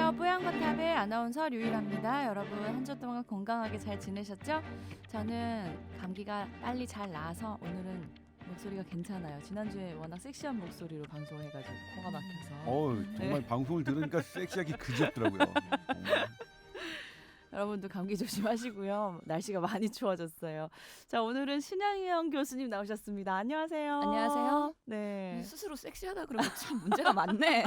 안녕하세요. 뽀얀거탑의 아나운서 류일합니다. 여러분 한 주 동안 건강하게 잘 지내셨죠? 저는 감기가 빨리 잘 나아서 오늘은 목소리가 괜찮아요. 지난주에 워낙 섹시한 목소리로 방송을 해가지고 코가 막혀서 정말 방송을 들으니까 섹시하기 그지없더라고요. 여러분도 감기 조심하시고요. 날씨가 많이 추워졌어요. 자, 오늘은 신양희영 교수님 나오셨습니다. 안녕하세요. 안녕하세요. 네. 스스로 섹시하다 그러면 참 문제가 많네.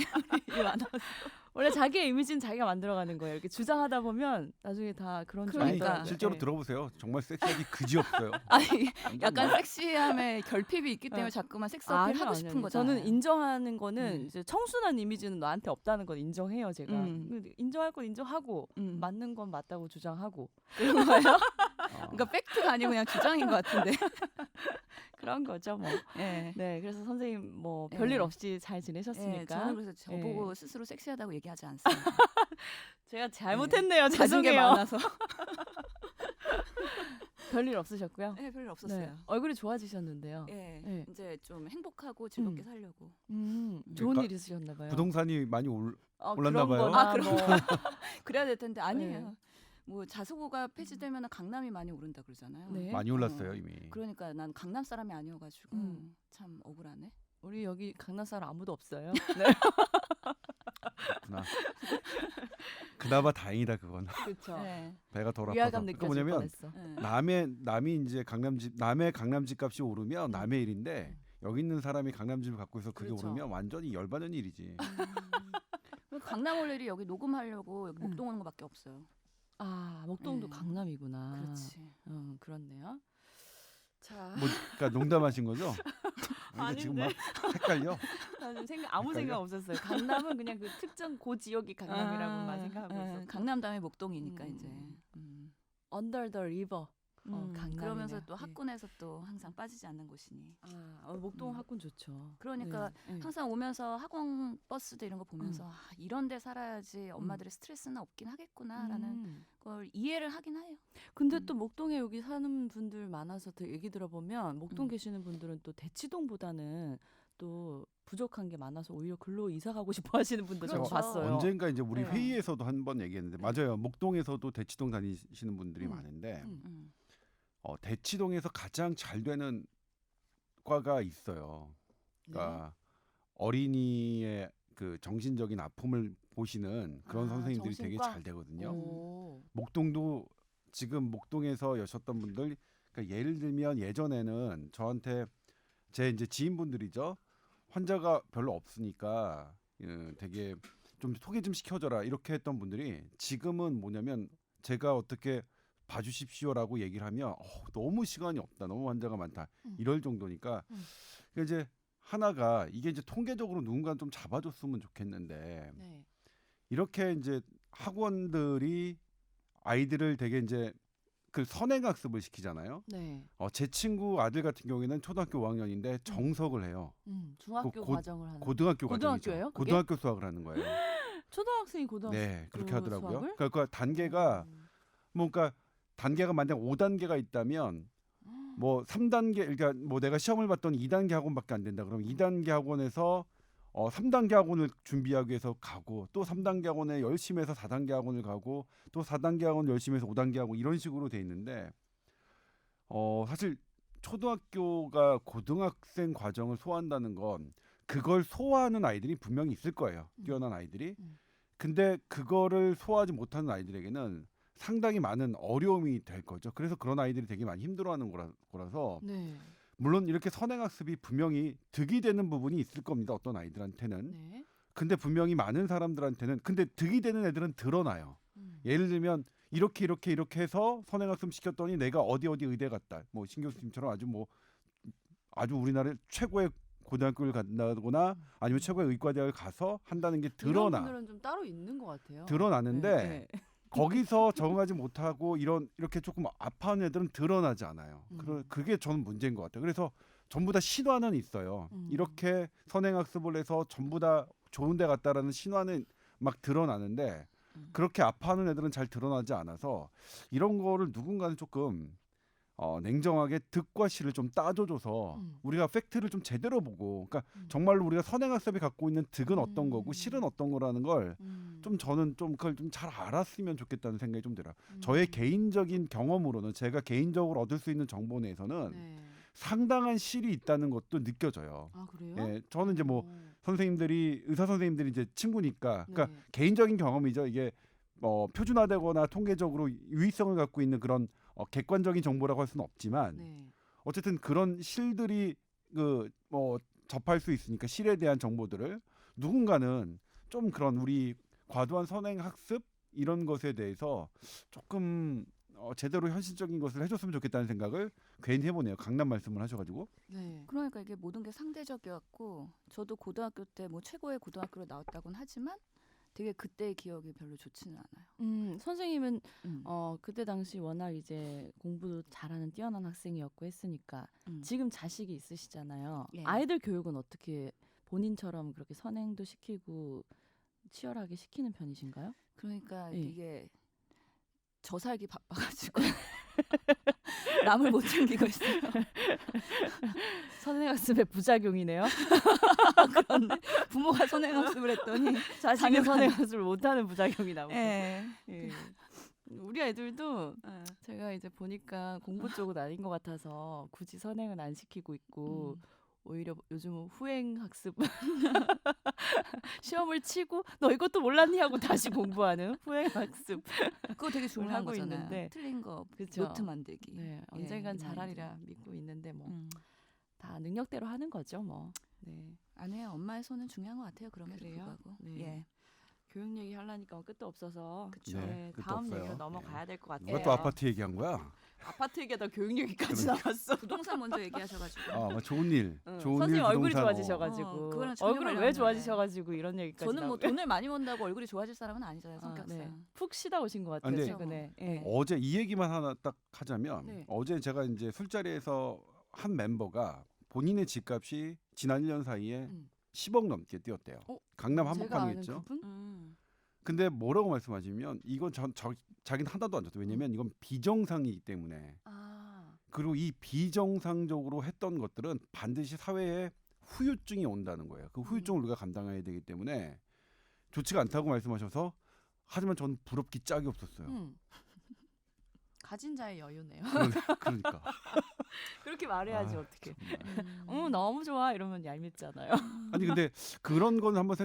원래 자기의 이미지는 자기가 만들어가는 거예요. 이렇게 주장하다 보면 나중에 다 그런 줄 아니 알더라고요. 실제로 네. 들어보세요. 정말 섹시하기 그지없어요. 아니 약간 섹시함에 결핍이 있기 때문에 네. 자꾸만 섹스 어필 하고 싶은 거잖아요. 저는 인정하는 거는 이제 청순한 이미지는 너한테 없다는 건 인정해요, 제가. 근데 인정할 건 인정하고 맞는 건 맞다고 주장하고 그런 거예요? 그러니까 팩트가 아니고 그냥 주장인 것 같은데. 그런 거죠, 뭐. 네. 네, 그래서 선생님 뭐 네. 별일 없이 잘 네, 지내셨습니까? 저는 그래서 저보고 스스로 섹시하다고 얘기하지 않습니다. 제가 잘못했네요. 가진 게 죄송해요. 많아서. 별일 없으셨고요? 네, 별일 없었어요. 네. 얼굴이 좋아지셨는데요. 네. 네. 이제 좀 행복하고 즐겁게 살려고. 좋은 그러니까 일 있으셨나 봐요. 부동산이 많이 올랐나 그런 봐요. 거나 그럼. 뭐. 그래야 될 텐데 아니에요. 네. 뭐 자수고가 폐지되면 강남이 많이 오른다 그러잖아요. 네. 많이 올랐어요 이미. 그러니까 난 강남 사람이 아니어가지고 참 억울하네. 우리 여기 강남 사람 아무도 없어요. 그렇구나. 그나마 다행이다 그건. 그렇죠. 네. 배가 덜 아파서. 위화감 그러니까 느껴질 뭐냐면 뻔했어. 네. 남이 이제 남의 강남집 값이 오르면 남의 일인데 여기 있는 사람이 강남집을 갖고 있어 그게 그렇죠. 오르면 완전히 열받는 일이지. 강남 올 일이 여기 녹음하려고 여기 목동 오는 거밖에 없어요. 아, 목동도 네. 강남이구나. 그렇지. 그렇네요. 자, 뭐 그러니까 농담하신 거죠? 그러니까 지금 막 헷갈려. 나는 아무 헷갈려? 생각 없었어요. 강남은 그냥 그 특정 고 지역이 강남이라고만 생각하고 있었고. 강남 다음에 목동이니까 음. 이제. Under the river. 강남이네. 그러면서 또 예. 학군에서 또 항상 빠지지 않는 곳이니. 목동 학군 좋죠. 그러니까 네. 항상 오면서 학원 버스도 이런 거 보면서 이런 데 살아야지 엄마들의 스트레스는 없긴 하겠구나라는 걸 이해를 하긴 해요. 근데 또 목동에 여기 사는 분들 많아서 얘기 들어보면 목동 계시는 분들은 또 대치동보다는 또 부족한 게 많아서 오히려 글로 이사 가고 싶어 하시는 분도 저 그렇죠. 봤어요. 언젠가 이제 우리 네. 회의에서도 한 번 얘기했는데 맞아요. 목동에서도 대치동 다니시는 분들이 많은데 대치동에서 가장 잘 되는 과가 있어요. 그러니까 어린이의 그 정신적인 아픔을 보시는 그런 선생님들이 되게 정신과? 잘 되거든요. 오. 목동도 지금 목동에서 여셨던 분들, 그러니까 예를 들면 예전에는 저한테 제 이제 지인분들이죠. 환자가 별로 없으니까 되게 좀 소개 좀 시켜줘라 이렇게 했던 분들이 지금은 뭐냐면 제가 어떻게 봐주십시오라고 얘기를 하면 너무 시간이 없다, 너무 환자가 많다 이럴 정도니까 그러니까 이제 하나가 이게 이제 통계적으로 누군가 좀 잡아줬으면 좋겠는데 네. 이렇게 이제 학원들이 아이들을 되게 이제 그 선행학습을 시키잖아요. 네. 제 친구 아들 같은 경우에는 초등학교 5학년인데 정석을 해요. 중학교 과정을 하는. 고등학교 고등학교예요, 과정이죠. 그게? 고등학교 수학을 하는 거예요. 초등학생이 고등학교 네, 그렇게 하더라고요. 수학을? 그러니까 단계가 뭔가 단계가 만약 5단계가 있다면 뭐 3단계 그러니까 뭐 내가 시험을 봤더니 2단계 학원밖에 안 된다. 그러면 2단계 학원에서 3단계 학원을 준비하기 위해서 가고 또 3단계 학원에 열심히 해서 4단계 학원을 가고 또 4단계 학원 열심히 해서 5단계 학원 이런 식으로 돼 있는데 사실 초등학교가 고등학생 과정을 소화한다는 건 그걸 소화하는 아이들이 분명히 있을 거예요. 뛰어난 아이들이. 근데 그거를 소화하지 못하는 아이들에게는 상당히 많은 어려움이 될 거죠. 그래서 그런 아이들이 되게 많이 힘들어하는 거라서 네. 물론 이렇게 선행학습이 분명히 득이 되는 부분이 있을 겁니다. 어떤 아이들한테는. 네. 근데 분명히 많은 사람들한테는 근데 득이 되는 애들은 드러나요. 예를 들면 이렇게 해서 선행학습 시켰더니 내가 어디 의대 갔다. 뭐 신 교수님처럼 아주 우리나라 최고의 고등학교를 간다거나 아니면 최고의 의과대학을 가서 한다는 게 이런 분들은 좀 따로 있는 것 같아요. 드러나는데 네. 거기서 적응하지 못하고 이렇게 조금 아파하는 애들은 드러나지 않아요. 그게 저는 문제인 것 같아요. 그래서 전부 다 신화는 있어요. 이렇게 선행학습을 해서 전부 다 좋은 데 갔다라는 신화는 막 드러나는데 그렇게 아파하는 애들은 잘 드러나지 않아서 이런 거를 누군가는 조금 냉정하게 득과 실을 좀 따져줘서 우리가 팩트를 좀 제대로 보고 그러니까 정말로 우리가 선행학습이 갖고 있는 득은 어떤 거고 실은 어떤 거라는 걸 좀 저는 좀 그걸 좀 잘 알았으면 좋겠다는 생각이 좀 들어요. 음. 저의 개인적인 경험으로는 제가 개인적으로 얻을 수 있는 정보 내에서는 네. 상당한 실이 있다는 것도 느껴져요. 아 그래요? 예, 저는 이제 뭐 선생님들이 의사 선생님들이 이제 친구니까, 그러니까 네. 개인적인 경험이죠. 이게 표준화되거나 통계적으로 유의성을 갖고 있는 그런 객관적인 정보라고 할 수는 없지만 네. 어쨌든 그런 실들이 접할 수 있으니까 실에 대한 정보들을 누군가는 좀 그런 우리 과도한 선행 학습 이런 것에 대해서 조금 제대로 현실적인 것을 해줬으면 좋겠다는 생각을 괜히 해보네요. 강남 말씀을 하셔가지고. 네. 그러니까 이게 모든 게 상대적이었고 저도 고등학교 때 뭐 최고의 고등학교로 나왔다고는 하지만 되게 그때의 기억이 별로 좋지는 않아요. 선생님은 음. 그때 당시 워낙 이제 공부도 잘하는 뛰어난 학생이었고 했으니까 음. 지금 자식이 있으시잖아요. 예. 아이들 교육은 어떻게 본인처럼 그렇게 선행도 시키고 치열하게 시키는 편이신가요? 그러니까 예. 이게 저 살기 바빠가지고 남을 못 챙기고 있어요. 선행학습의 부작용이네요. 그런데 부모가 선행학습을 했더니 자식은 당연한- 선행학습을 못하는 부작용이 나오고. 예. 예. 우리 애들도 예. 제가 이제 보니까 공부 쪽은 아닌 것 같아서 굳이 선행은 안 시키고 있고 오히려 요즘은 후행 학습 시험을 치고 너 이것도 몰랐니 하고 다시 공부하는 후행 학습. 그거 되게 중요한 하고 거잖아요. 있는데. 틀린 거 그쵸. 노트 만들기. 네, 예, 언젠간 이런 잘하리라 것들. 믿고 있는데 뭐 다 음. 능력대로 하는 거죠, 뭐. 네. 아니에요. 엄마의 손은 중요한 것 같아요. 그럼에도 그래요? 불구하고. 네. 예. 교육 얘기 하려니까 끝도 없어서 그쵸. 네, 끝도 다음 없어요. 얘기로 넘어가야 될 것 같아요. 누가 또 아파트 얘기한 거야? 아파트 얘기하다 교육 얘기까지 나갔어. 부동산 먼저 얘기하셔가지고. 뭐 좋은 일, 좋은 일 선생님 얼굴이 부동산, 좋아지셔가지고 그거랑 전혀 얼굴은 왜 관련 좋아지셔가지고 이런 얘기까지 저는 뭐 나오고. 돈을 많이 번다고 얼굴이 좋아질 사람은 아니잖아요. 성격상. 네. 푹 쉬다 오신 것 같아요 근데 최근에. 예. 어제 이 얘기만 하나 딱 하자면 네. 어제 제가 이제 술자리에서 한 멤버가 본인의 집값이 지난 1년 사이에 음. 10억 넘게 뛰었대요. 제가 강남 아는 한복판이겠죠. 그분? 근데 뭐라고 말씀하시면 이건 자기는 하나도 안 줬다. 왜냐면 이건 비정상이기 때문에. 아, 그리고 이 비정상적으로 했던 것들은 반드시 사회에 후유증이 온다는 거예요. 그 후유증을 우리가 감당해야 되기 때문에 좋지가 않다고 말씀하셔서 하지만 저는 부럽기 짝이 없었어요. 가진 자의 여유네요. 그러니까. 그렇게 말해야지 아, 어떻게? 정말. 너무 좋아 이러면 얄밉잖아요. 아니 근데 그런 거는 한번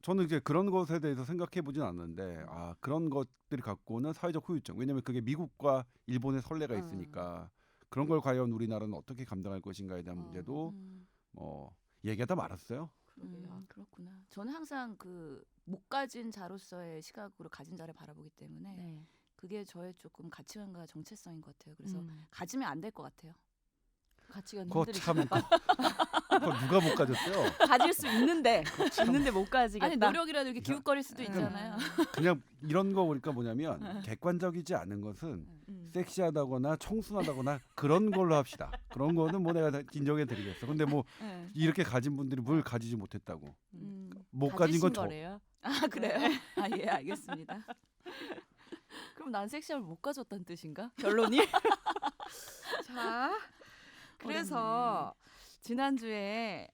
저는 이제 그런 것에 대해서 생각해 보진 않는데 그런 것들이 갖고 오는 사회적 후유증. 왜냐면 그게 미국과 일본의 선례가 있으니까 그런 걸 과연 우리나라는 어떻게 감당할 것인가에 대한 문제도 얘기하다 말았어요. 그렇구나. 저는 항상 그 못 가진 자로서의 시각으로 가진 자를 바라보기 때문에 네. 그게 저의 조금 가치관과 정체성인 것 같아요. 그래서 가지면 안 될 것 같아요. 가치가 그거 흔들리시 참 그거 누가 못 가졌어요. 가질 수 있는데 못 가지겠다. 아니 노력이라도 이렇게 기웃거릴 수도 있잖아요. 그냥 이런 거 보니까 뭐냐면 객관적이지 않은 것은 섹시하다거나 청순하다거나 그런 걸로 합시다. 그런 거는 뭐 내가 다 인정해 드리겠어. 근데 뭐 네. 이렇게 가진 분들이 뭘 가지지 못했다고. 못 가진 가지신 건 저. 거래요. 아 그래요? 아 예 알겠습니다. 그럼 난 섹시함을 못 가졌다는 뜻인가? 결론이? 자, 그래서 지난주에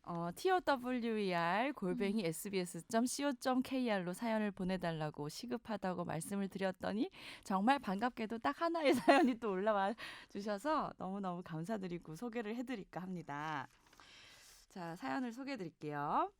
TOWER@sbs.co.kr로 사연을 보내달라고 시급하다고 말씀을 드렸더니 정말 반갑게도 딱 하나의 사연이 또 올라와 주셔서 너무너무 감사드리고 소개를 해드릴까 합니다. 자, 사연을 소개해드릴게요.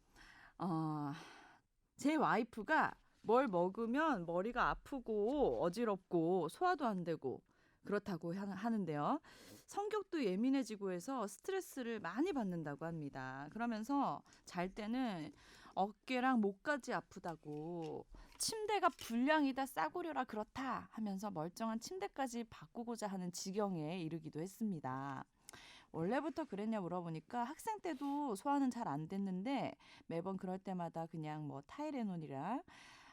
제 와이프가 뭘 먹으면 머리가 아프고 어지럽고 소화도 안 되고 그렇다고 하는데요. 성격도 예민해지고 해서 스트레스를 많이 받는다고 합니다. 그러면서 잘 때는 어깨랑 목까지 아프다고 침대가 불량이다 싸구려라 그렇다 하면서 멀쩡한 침대까지 바꾸고자 하는 지경에 이르기도 했습니다. 원래부터 그랬냐 물어보니까 학생 때도 소화는 잘 안 됐는데 매번 그럴 때마다 그냥 뭐 타이레놀이랑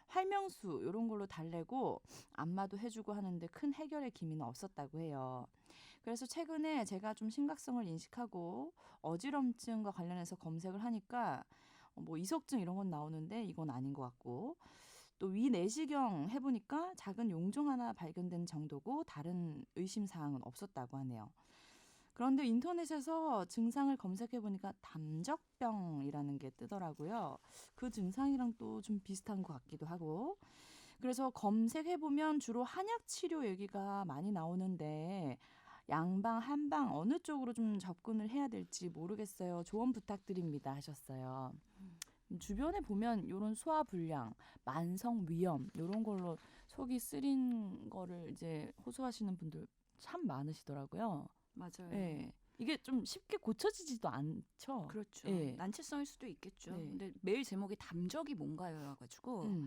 활명수 이런 걸로 달래고 안마도 해주고 하는데 큰 해결의 기미는 없었다고 해요. 그래서 최근에 제가 좀 심각성을 인식하고 어지럼증과 관련해서 검색을 하니까 뭐 이석증 이런 건 나오는데 이건 아닌 것 같고 또 위 내시경 해보니까 작은 용종 하나 발견된 정도고 다른 의심 사항은 없었다고 하네요. 그런데 인터넷에서 증상을 검색해 보니까 담적병이라는 게 뜨더라고요. 그 증상이랑 또 좀 비슷한 것 같기도 하고. 그래서 검색해 보면 주로 한약 치료 얘기가 많이 나오는데 양방, 한방 어느 쪽으로 좀 접근을 해야 될지 모르겠어요. 조언 부탁드립니다 하셨어요. 주변에 보면 이런 소화불량, 만성 위염 이런 걸로 속이 쓰린 거를 이제 호소하시는 분들 참 많으시더라고요. 맞아요. 예. 이게 좀 쉽게 고쳐지지도 않죠. 그렇죠. 예. 난치성일 수도 있겠죠. 네. 근데 메일 제목이 담적이 뭔가요여가지고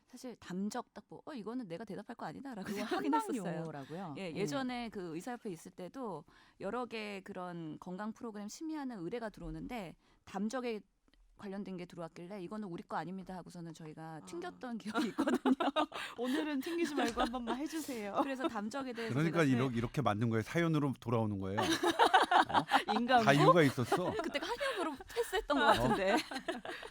사실 담적 딱 보고 이거는 내가 대답할 거 아니다라고 그거 생각하긴 한방 했었어요. 용어라고요. 예, 예전에 그 의사협회 있을 때도 여러 개 그런 건강 프로그램 심의하는 의뢰가 들어오는데 담적에 관련된 게 들어왔길래 이거는 우리 거 아닙니다 하고서는 저희가 튕겼던 기억이 있거든요. 오늘은 튕기지 말고 한 번만 해주세요. 그래서 담적에 대해서 그러니까 제가 이렇게 만든 거예요. 사연으로 돌아오는 거예요. 인간 다 이유가 있었어. 그때 한약으로 패스했던 것 같은데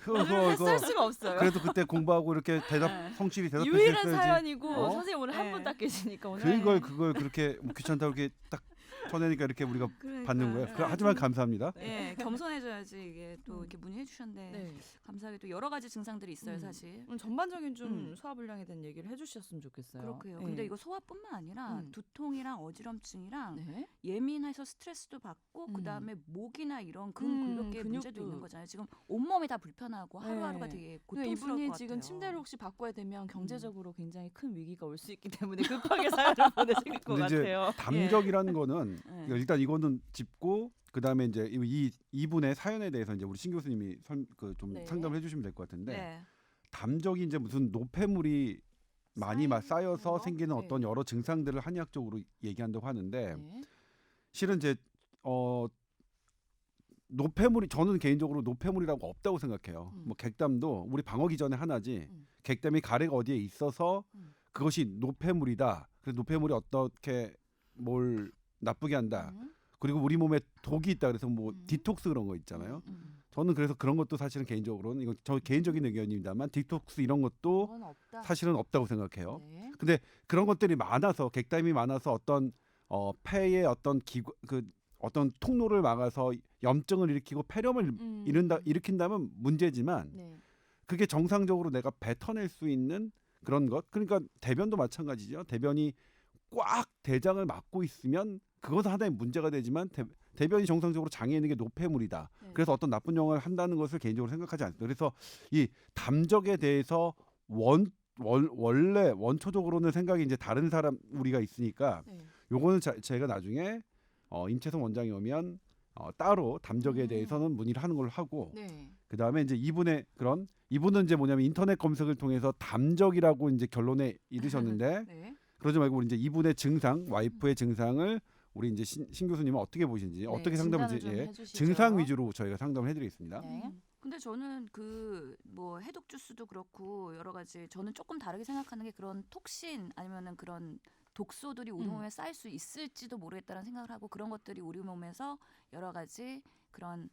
오늘 쓸 수가 없어요. 그래도 그때 공부하고 이렇게 네. 성실히 유일한 대답했어야지. 사연이고 어? 선생님 오늘 한 네. 분 딱 계시니까 오늘 그걸 그렇게 뭐 귀찮다고 이렇게 딱 쳐내니까 이렇게 우리가 받는 거예요. 그러니까. 하지만 감사합니다. 예, 겸손해져야지 이게 또 이렇게 문의해 주셨는데 네. 감사하게도 여러 가지 증상들이 있어요 사실. 전반적인 좀 소화불량에 대한 얘기를 해주셨으면 좋겠어요. 그렇고요. 네. 근데 이거 소화뿐만 아니라 음. 두통이랑 어지럼증이랑 네. 예민해서 스트레스도 받고 음. 그다음에 목이나 이런 근골격계 문제도 근육도. 있는 거잖아요. 지금 온몸이 다 불편하고 하루하루가 네. 되게 그러니까 고통스러울 것 이분이 같아요. 지금 침대를 혹시 바꿔야 되면 경제적으로 굉장히 큰 위기가 올 수 있기 때문에 급하게 사연을 보내실 것 근데 이제 같아요. 담적이라는 거는 네. 일단 이거는 짚고 그다음에 이제 이분의 사연에 대해서 이제 우리 신 교수님이 좀 네. 상담을 해주시면 될 것 같은데 네. 담적이 이제 무슨 노폐물이 많이 쌓여서 거? 생기는 네. 어떤 여러 증상들을 한의학적으로 얘기한다고 하는데 네. 실은 이제 노폐물이 저는 개인적으로 노폐물이라고 없다고 생각해요. 뭐 객담도 우리 방어기 전에 하나지. 객담이 가래가 어디에 있어서 그것이 노폐물이다. 그래서 노폐물이 어떻게 뭘 나쁘게 한다. 그리고 우리 몸에 독이 있다. 그래서 뭐 디톡스 그런 거 있잖아요. 저는 그래서 그런 것도 사실은 개인적으로는 이건 저 개인적인 의견입니다만 디톡스 이런 것도 그건 없다. 사실은 없다고 생각해요. 네. 근데 그런 것들이 많아서 객담이 많아서 어떤 폐의 어떤 어떤 통로를 막아서 염증을 일으키고 폐렴을 일으킨다면 문제지만 네. 그게 정상적으로 내가 뱉어낼 수 있는 그런 것. 그러니까 대변도 마찬가지죠. 대변이 꽉 대장을 막고 있으면 그것은 하나의 문제가 되지만 대변이 정상적으로 장에 있는 게 노폐물이다. 네. 그래서 어떤 나쁜 영향을 한다는 것을 개인적으로 생각하지 않습니다. 그래서 이 담적에 대해서 원래 원초적으로는 생각이 이제 다른 사람 우리가 있으니까 네. 요거는 제가 나중에 임채성 원장이 오면 따로 담적에 대해서는 문의를 하는 걸로 하고 네. 그 다음에 이제 이분은 이제 뭐냐면 인터넷 검색을 통해서 담적이라고 이제 결론에 이르셨는데 네. 그러지 말고 우리 이제 이분의 증상, 와이프의 증상을 우리 이제 신 교수님은 어떻게 보시는지 어떻게 상담을지 진단을 좀 해주시죠. 증상 위주로 저희가 상담을 해드리겠습니다. 네. 근데 저는 그 뭐 해독 주스도 그렇고 여러 가지 저는 조금 다르게 생각하는 게 그런 톡신 아니면은 그런 독소들이 우리 몸에 쌓일 수 있을지도 모르겠다는 생각을 하고 그런 것들이 우리 몸에서 여러 가지 그런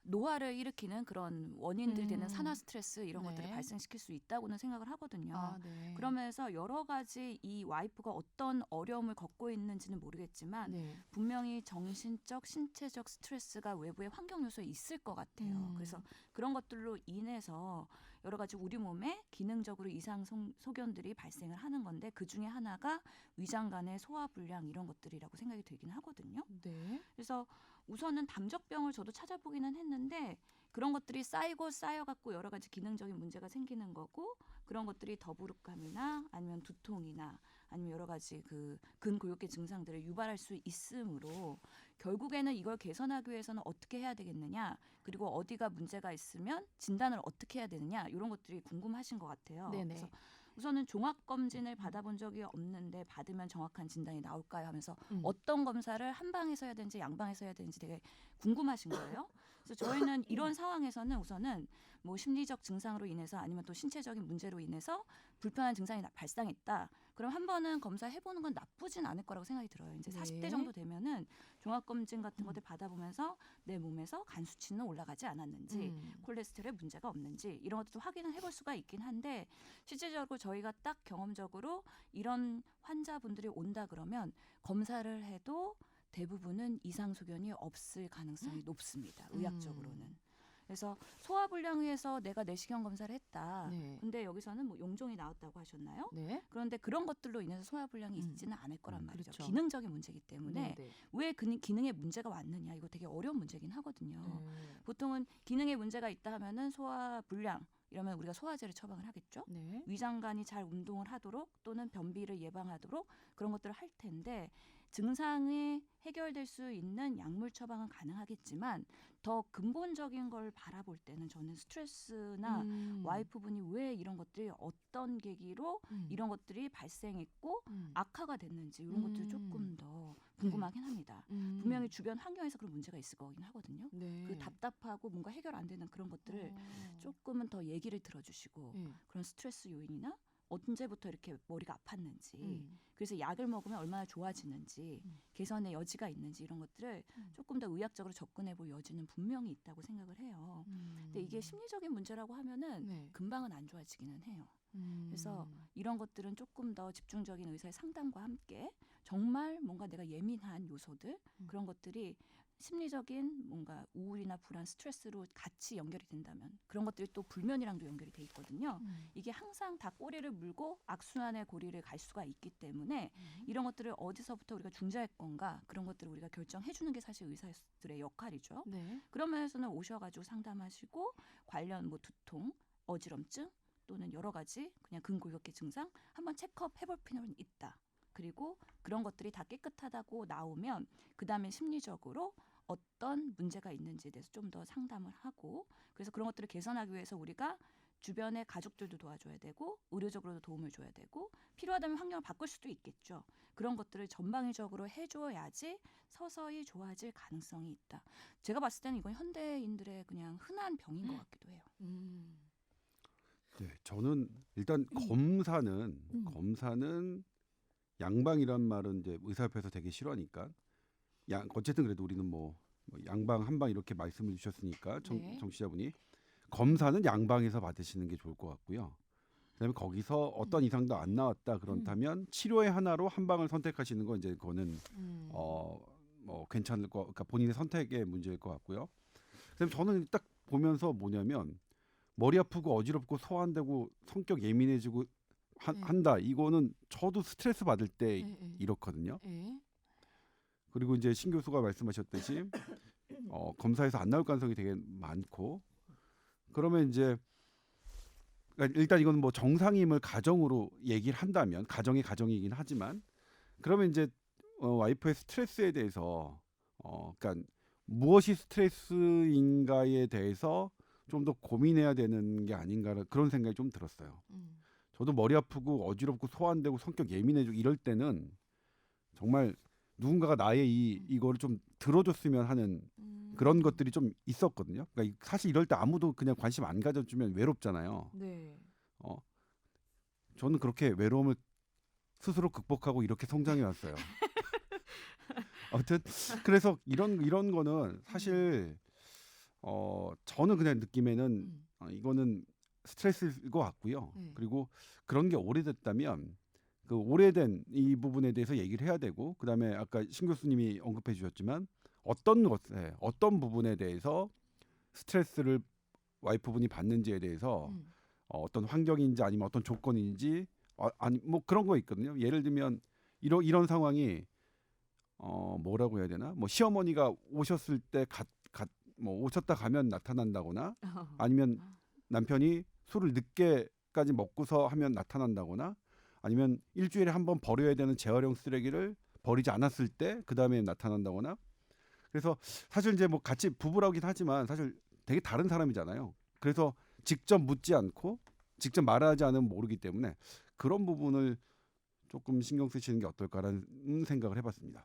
노화를 일으키는 그런 원인들 되는 산화 스트레스 이런 네. 것들을 발생시킬 수 있다고는 생각을 하거든요. 아, 네. 그러면서 여러 가지 이 와이프가 어떤 어려움을 겪고 있는지는 모르겠지만 네. 분명히 정신적, 신체적 스트레스가 외부의 환경 요소에 있을 것 같아요. 그래서 그런 것들로 인해서 여러 가지 우리 몸에 기능적으로 이상 소견들이 발생을 하는 건데 그 중에 하나가 위장 간의 소화불량 이런 것들이라고 생각이 들긴 하거든요. 네. 그래서 우선은 담적병을 저도 찾아보기는 했는데 그런 것들이 쌓여갖고 여러 가지 기능적인 문제가 생기는 거고 그런 것들이 더부룩함이나 아니면 두통이나 아니면 여러 가지 그 근골격계 증상들을 유발할 수 있으므로 결국에는 이걸 개선하기 위해서는 어떻게 해야 되겠느냐 그리고 어디가 문제가 있으면 진단을 어떻게 해야 되느냐 이런 것들이 궁금하신 것 같아요. 네네. 그래서 우선은 종합검진을 받아본 적이 없는데 받으면 정확한 진단이 나올까요 하면서 어떤 검사를 한방에서 해야 되는지 양방에서 해야 되는지 되게 궁금하신 거예요. 그래서 저희는 이런 상황에서는 우선은 뭐 심리적 증상으로 인해서 아니면 또 신체적인 문제로 인해서 불편한 증상이 발생했다. 그럼 한 번은 검사해보는 건 나쁘진 않을 거라고 생각이 들어요. 이제 네. 40대 정도 되면은 종합검진 같은 것들 받아보면서 내 몸에서 간 수치는 올라가지 않았는지 콜레스테롤에 문제가 없는지 이런 것도 확인을 해볼 수가 있긴 한데 실제적으로 저희가 딱 경험적으로 이런 환자분들이 온다 그러면 검사를 해도 대부분은 이상 소견이 없을 가능성이 높습니다. 의학적으로는. 그래서 소화불량에서 내가 내시경 검사를 했다. 네. 근데 여기서는 뭐 용종이 나왔다고 하셨나요? 네. 그런데 그런 것들로 인해서 소화불량이 있지는 않을 거란 말이죠. 그렇죠. 기능적인 문제이기 때문에 네. 왜 기능에 문제가 왔느냐 이거 되게 어려운 문제긴 하거든요. 네. 보통은 기능에 문제가 있다 하면은 소화불량 이러면 우리가 소화제를 처방을 하겠죠. 네. 위장관이 잘 운동을 하도록 또는 변비를 예방하도록 그런 것들을 할 텐데 증상이 해결될 수 있는 약물 처방은 가능하겠지만 더 근본적인 걸 바라볼 때는 저는 스트레스나 와이프분이 왜 이런 것들이 어떤 계기로 이런 것들이 발생했고 악화가 됐는지 이런 것들이 조금 더 궁금하긴 합니다. 분명히 주변 환경에서 그런 문제가 있을 거긴 하거든요. 네. 그 답답하고 뭔가 해결 안 되는 그런 것들을 조금은 더 얘기를 들어주시고 네. 그런 스트레스 요인이나 언제부터 이렇게 머리가 아팠는지 그래서 약을 먹으면 얼마나 좋아지는지 개선의 여지가 있는지 이런 것들을 조금 더 의학적으로 접근해 볼 여지는 분명히 있다고 생각을 해요. 근데 이게 심리적인 문제라고 하면은 네. 금방은 안 좋아지기는 해요. 그래서 이런 것들은 조금 더 집중적인 의사의 상담과 함께 정말 뭔가 내가 예민한 요소들 그런 것들이 심리적인 뭔가 우울이나 불안, 스트레스로 같이 연결이 된다면 그런 것들이 또 불면이랑도 연결이 돼 있거든요. 이게 항상 다 꼬리를 물고 악순환의 고리를 갈 수가 있기 때문에 이런 것들을 어디서부터 우리가 중재할 건가 그런 것들을 우리가 결정해 주는 게 사실 의사들의 역할이죠. 네. 그런 면에서는 오셔가지고 상담하시고 관련 뭐 두통, 어지럼증 또는 여러 가지 그냥 근골격계 증상 한번 체크업 해볼 필요는 있다. 그리고 그런 것들이 다 깨끗하다고 나오면 그 다음에 심리적으로 어떤 문제가 있는지에 대해서 좀 더 상담을 하고 그래서 그런 것들을 개선하기 위해서 우리가 주변의 가족들도 도와줘야 되고 의료적으로도 도움을 줘야 되고 필요하다면 환경을 바꿀 수도 있겠죠. 그런 것들을 전방위적으로 해줘야지 서서히 좋아질 가능성이 있다. 제가 봤을 때는 이건 현대인들의 그냥 흔한 병인 것 같기도 해요. 네, 저는 일단 검사는 양방이란 말은 이제 의사협회에서 되게 싫어하니까 어쨌든 그래도 우리는 뭐 양방 한방 이렇게 말씀을 주셨으니까 네. 정치자분이 검사는 양방에서 받으시는 게 좋을 것 같고요. 그다음에 거기서 어떤 이상도 안 나왔다 그렇다면 치료의 하나로 한방을 선택하시는 건 이제 그거는 뭐 괜찮을 거 그러니까 본인의 선택의 문제일 것 같고요. 그다음에 저는 딱 보면서 뭐냐면 머리 아프고 어지럽고 소화 안 되고 성격 예민해지고 한다. 이거는 저도 스트레스 받을 때 이렇거든요. 그리고 이제 신 교수가 말씀하셨듯이 검사에서 안 나올 가능성이 되게 많고 그러면 이제 그러니까 일단 이건 뭐 정상임을 가정으로 얘기를 한다면 가정이긴 하지만 그러면 이제 와이프의 스트레스에 대해서 그러니까 무엇이 스트레스인가에 대해서 좀 더 고민해야 되는 게 아닌가 그런 생각이 좀 들었어요. 저도 머리 아프고 어지럽고 소화 안 되고 성격 예민해지고 이럴 때는 정말 누군가가 나의 이거를 좀 들어줬으면 하는 그런 것들이 좀 있었거든요. 그러니까 사실 이럴 때 아무도 그냥 관심 안 가져주면 외롭잖아요. 네. 저는 그렇게 외로움을 스스로 극복하고 이렇게 성장해 왔어요. 아무튼 그래서 이런 거는 사실 저는 그냥 느낌에는 이거는 스트레스일 것 같고요. 그리고 그런 게 오래됐다면 그 오래된 이 부분에 대해서 얘기를 해야 되고 그다음에 아까 신 교수님이 언급해 주셨지만 어떤 부분에 대해서 스트레스를 와이프분이 받는지에 대해서 어떤 환경인지 아니면 어떤 조건인지 아니 뭐 그런 거 있거든요. 예를 들면 이런 상황이 뭐라고 해야 되나? 뭐 시어머니가 오셨을 때 뭐 오셨다 가면 나타난다거나 아니면 남편이 술을 늦게까지 먹고서 하면 나타난다거나 아니면 일주일에 한 번 버려야 되는 재활용 쓰레기를 버리지 않았을 때 그 다음에 나타난다거나 그래서 사실 이제 뭐 같이 부부라긴 하지만 사실 되게 다른 사람이잖아요. 그래서 직접 묻지 않고 직접 말하지 않으면 모르기 때문에 그런 부분을 조금 신경 쓰시는 게 어떨까라는 생각을 해봤습니다.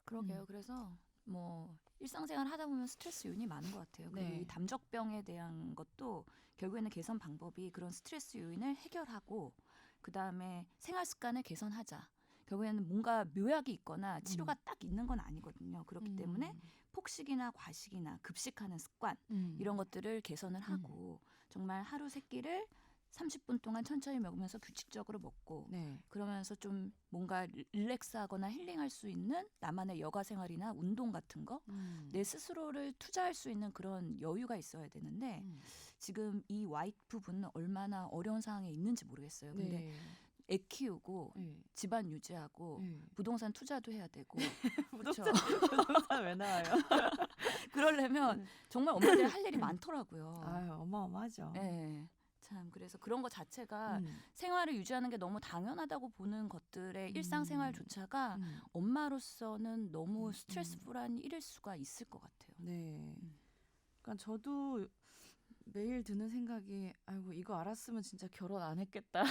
그러게요. 그래서 뭐 일상생활 하다 보면 스트레스 요인이 많은 것 같아요. 그리고 네. 이 담적병에 대한 것도 결국에는 개선 방법이 그런 스트레스 요인을 해결하고 그 다음에 생활 습관을 개선하자. 결국에는 뭔가 묘약이 있거나 치료가 딱 있는 건 아니거든요. 그렇기 때문에 폭식이나 과식이나 급식하는 습관 이런 것들을 개선을 하고 정말 하루 세 끼를 30분 동안 천천히 먹으면서 규칙적으로 먹고 네. 그러면서 좀 뭔가 릴렉스하거나 힐링할 수 있는 나만의 여가 생활이나 운동 같은 거 내 스스로를 투자할 수 있는 그런 여유가 있어야 되는데 지금 이 와이프분은 얼마나 어려운 상황에 있는지 모르겠어요. 근데 네. 애 키우고 네. 집안 유지하고 네. 부동산 투자도 해야 되고 그렇죠. 부동산 왜 나와요? 그러려면 정말 엄마들 할 일이 많더라고요. 아유 어마어마하죠. 네. 참 그래서 그런 것 자체가 음. 생활을 유지하는 게 너무 당연하다고 보는 것들의 일상생활조차가 엄마로서는 너무 스트레스풀한 일일 수가 있을 것 같아요. 네. 그러니까 저도 매일 드는 생각이 아이고 이거 알았으면 진짜 결혼 안 했겠다.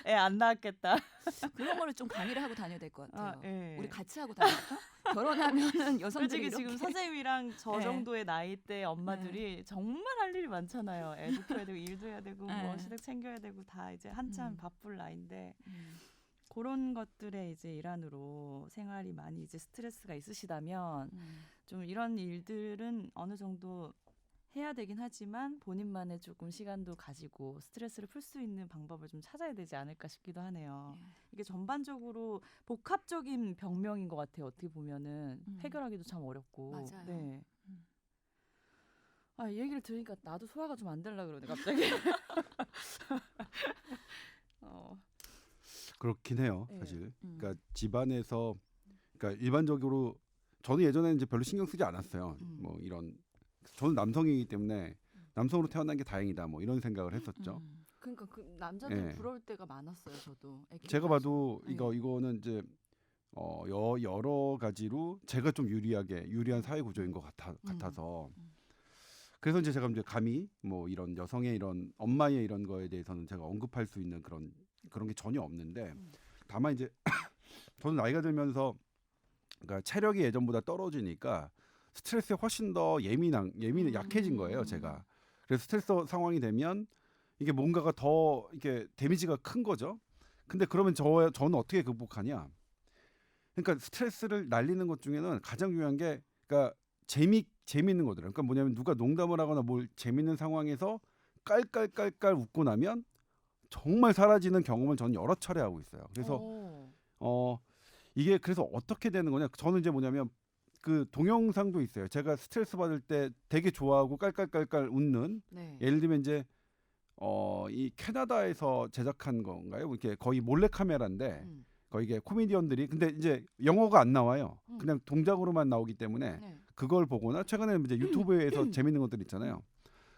애 안 낳았겠다. 그런 거를 좀 강의를 하고 다녀야 될 것 같아요. 예. 우리 같이 하고 다닐까? 결혼하면은 여성들이 솔직히 이렇게 지금 선생님이랑 저 네. 정도의 나이대 엄마들이 정말 할 일이 많잖아요. 애도 키워야 되고 일도 해야 되고 뭐 네. 시댁 챙겨야 되고 다 이제 한참 음. 바쁠 나이인데 그런 것들의 이제 일환으로 생활이 많이 이제 스트레스가 있으시다면 좀 이런 일들은 어느 정도 해야 되긴 하지만 본인만의 조금 시간도 가지고 스트레스를 풀 수 있는 방법을 좀 찾아야 되지 않을까 싶기도 하네요. 예. 이게 전반적으로 복합적인 병명인 것 같아요. 어떻게 보면은 해결하기도 참 어렵고. 맞아요. 네. 음. 아, 이 얘기를 들으니까 나도 소화가 좀 안 되려 그러네 갑자기. 그렇긴 해요, 네. 사실. 그러니까 집안에서 그러니까 일반적으로 저는 예전에는 이제 별로 신경 쓰지 않았어요. 뭐 이런 저는 남성이기 때문에 남성으로 태어난 게 다행이다. 뭐 이런 생각을 했었죠. 그러니까 그 남자들 예. 부러울 때가 많았어요. 저도. 제가 봐도 네. 이거는 이제 여러 가지로 제가 좀 유리한 사회 구조인 것 같아서 그래서 이제 제가 이제 감히 뭐 이런 여성의 이런 엄마의 이런 거에 대해서는 제가 언급할 수 있는 그런 게 전혀 없는데 다만 이제 저는 나이가 들면서 그러니까 체력이 예전보다 떨어지니까 스트레스에 훨씬 더 약해진 거예요, 제가. 그래서 스트레스 상황이 되면 이게 뭔가가 더 이게 데미지가 큰 거죠. 근데 그러면 저는 어떻게 극복하냐? 그러니까 스트레스를 날리는 것 중에는 가장 중요한 게 그러니까 재미있는 거더라고요. 그러니까 뭐냐면 누가 농담을 하거나 뭘 재밌는 상황에서 깔깔깔깔 웃고 나면 정말 사라지는 경험을 저는 여러 차례 하고 있어요. 그래서 이게 그래서 어떻게 되는 거냐? 저는 이제 뭐냐면 그 동영상도 있어요. 제가 스트레스 받을 때 되게 좋아하고 깔깔깔깔 웃는 네. 예를 들면 이제 이 캐나다에서 제작한 건가요? 이렇게 거의 몰래 카메라인데 거의 이게 코미디언들이 근데 이제 영어가 안 나와요. 그냥 동작으로만 나오기 때문에 네. 그걸 보거나 최근에 이제 유튜브에서 재밌는 것들 있잖아요.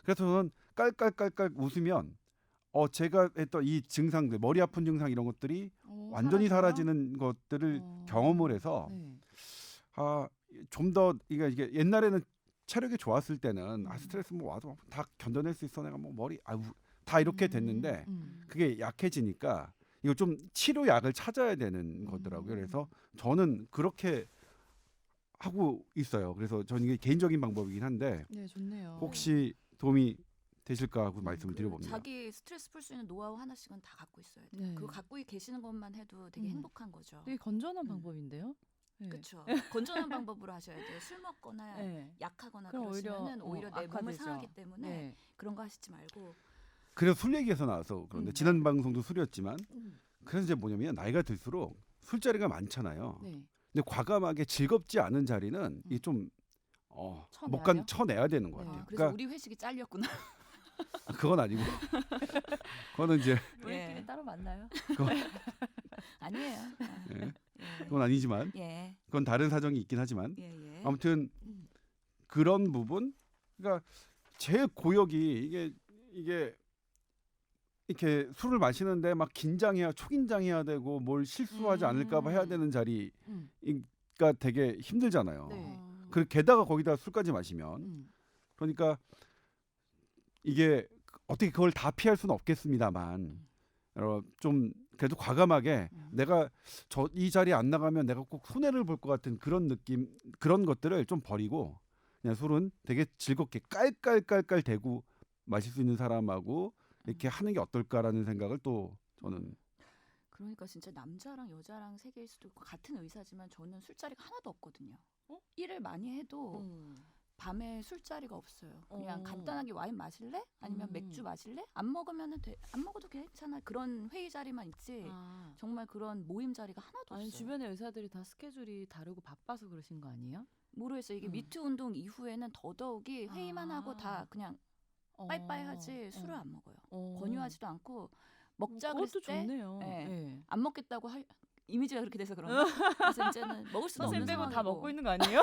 그래서 저는 깔깔깔깔 웃으면 제가 했던 이 증상들 머리 아픈 증상 이런 것들이 완전히 사라지는 것들을 경험을 해서 네. 좀 더 이게 옛날에는 체력이 좋았을 때는 스트레스 뭐 와도 다 견뎌낼 수 있어 내가 뭐 머리 다 이렇게 됐는데 그게 약해지니까 이거 좀 치료약을 찾아야 되는 거더라고요. 그래서 저는 그렇게 하고 있어요. 그래서 저는 이게 개인적인 방법이긴 한데 네, 좋네요. 혹시 도움이 되실까 하고 말씀을 드려봅니다. 자기 스트레스 풀 수 있는 노하우 하나씩은 다 갖고 있어야 돼요. 네. 그거 갖고 계시는 것만 해도 되게 행복한 거죠. 되게 건전한 방법인데요. 네. 그렇죠. 건전한 방법으로 하셔야 돼요. 술 먹거나 네. 약하거나 그럼 그러시면은 오히려 내 몸을 악화되죠. 상하기 때문에 네. 그런 거 하시지 말고 그래서 술 얘기에서 나와서 그런데 지난 방송도 술이었지만 그래서 이제 뭐냐면 나이가 들수록 술자리가 많잖아요. 네. 근데 과감하게 즐겁지 않은 자리는 이 좀 쳐내야죠? 쳐내야 되는 것 네. 같아요. 그래서 그러니까 우리 회식이 잘렸구나. 그건 아니고 그거는 이제 우리끼리 따로 만나요. 아니에요. 예, 그건 아니지만 예. 그건 다른 사정이 있긴 하지만 예. 아무튼 그런 부분 그러니까 제 고역이 이게 이렇게 술을 마시는데 막 초긴장해야 되고 뭘 실수하지 않을까봐 해야 되는 자리가 되게 힘들잖아요. 네. 그리고 게다가 거기다 술까지 마시면 그러니까 이게 어떻게 그걸 다 피할 수는 없겠습니다만 좀 그래도 과감하게 음. 내가 이 자리에 안 나가면 내가 꼭 손해를 볼 것 같은 그런 느낌, 그런 것들을 좀 버리고 그냥 술은 되게 즐겁게 깔깔깔깔 대고 마실 수 있는 사람하고 이렇게 하는 게 어떨까라는 생각을 또 저는 그러니까 진짜 남자랑 여자랑 세계일 수도 있고 같은 의사지만 저는 술자리가 하나도 없거든요. 일을 많이 해도 밤에 술자리가 없어요. 그냥 간단하게 와인 마실래? 아니면 맥주 마실래? 안 먹으면은 안 먹어도 괜찮아. 그런 회의 자리만 있지. 아. 정말 그런 모임 자리가 하나도 아니 없어요. 주변의 의사들이 다 스케줄이 다르고 바빠서 그러신 거 아니에요? 모르겠어요. 이게 미투 운동 이후에는 더더욱이 회의만 하고 다 그냥 빠이빠이 하지 술을 안 먹어요. 권유하지도 않고 먹자 그랬을 그것도 때 좋네요. 예. 네. 안 먹겠다고 할 이미지가 그렇게 돼서 그런가? 그래서 이제는 먹을 수도 없는 선생님 빼고 다 상황이고. 먹고 있는 거 아니에요?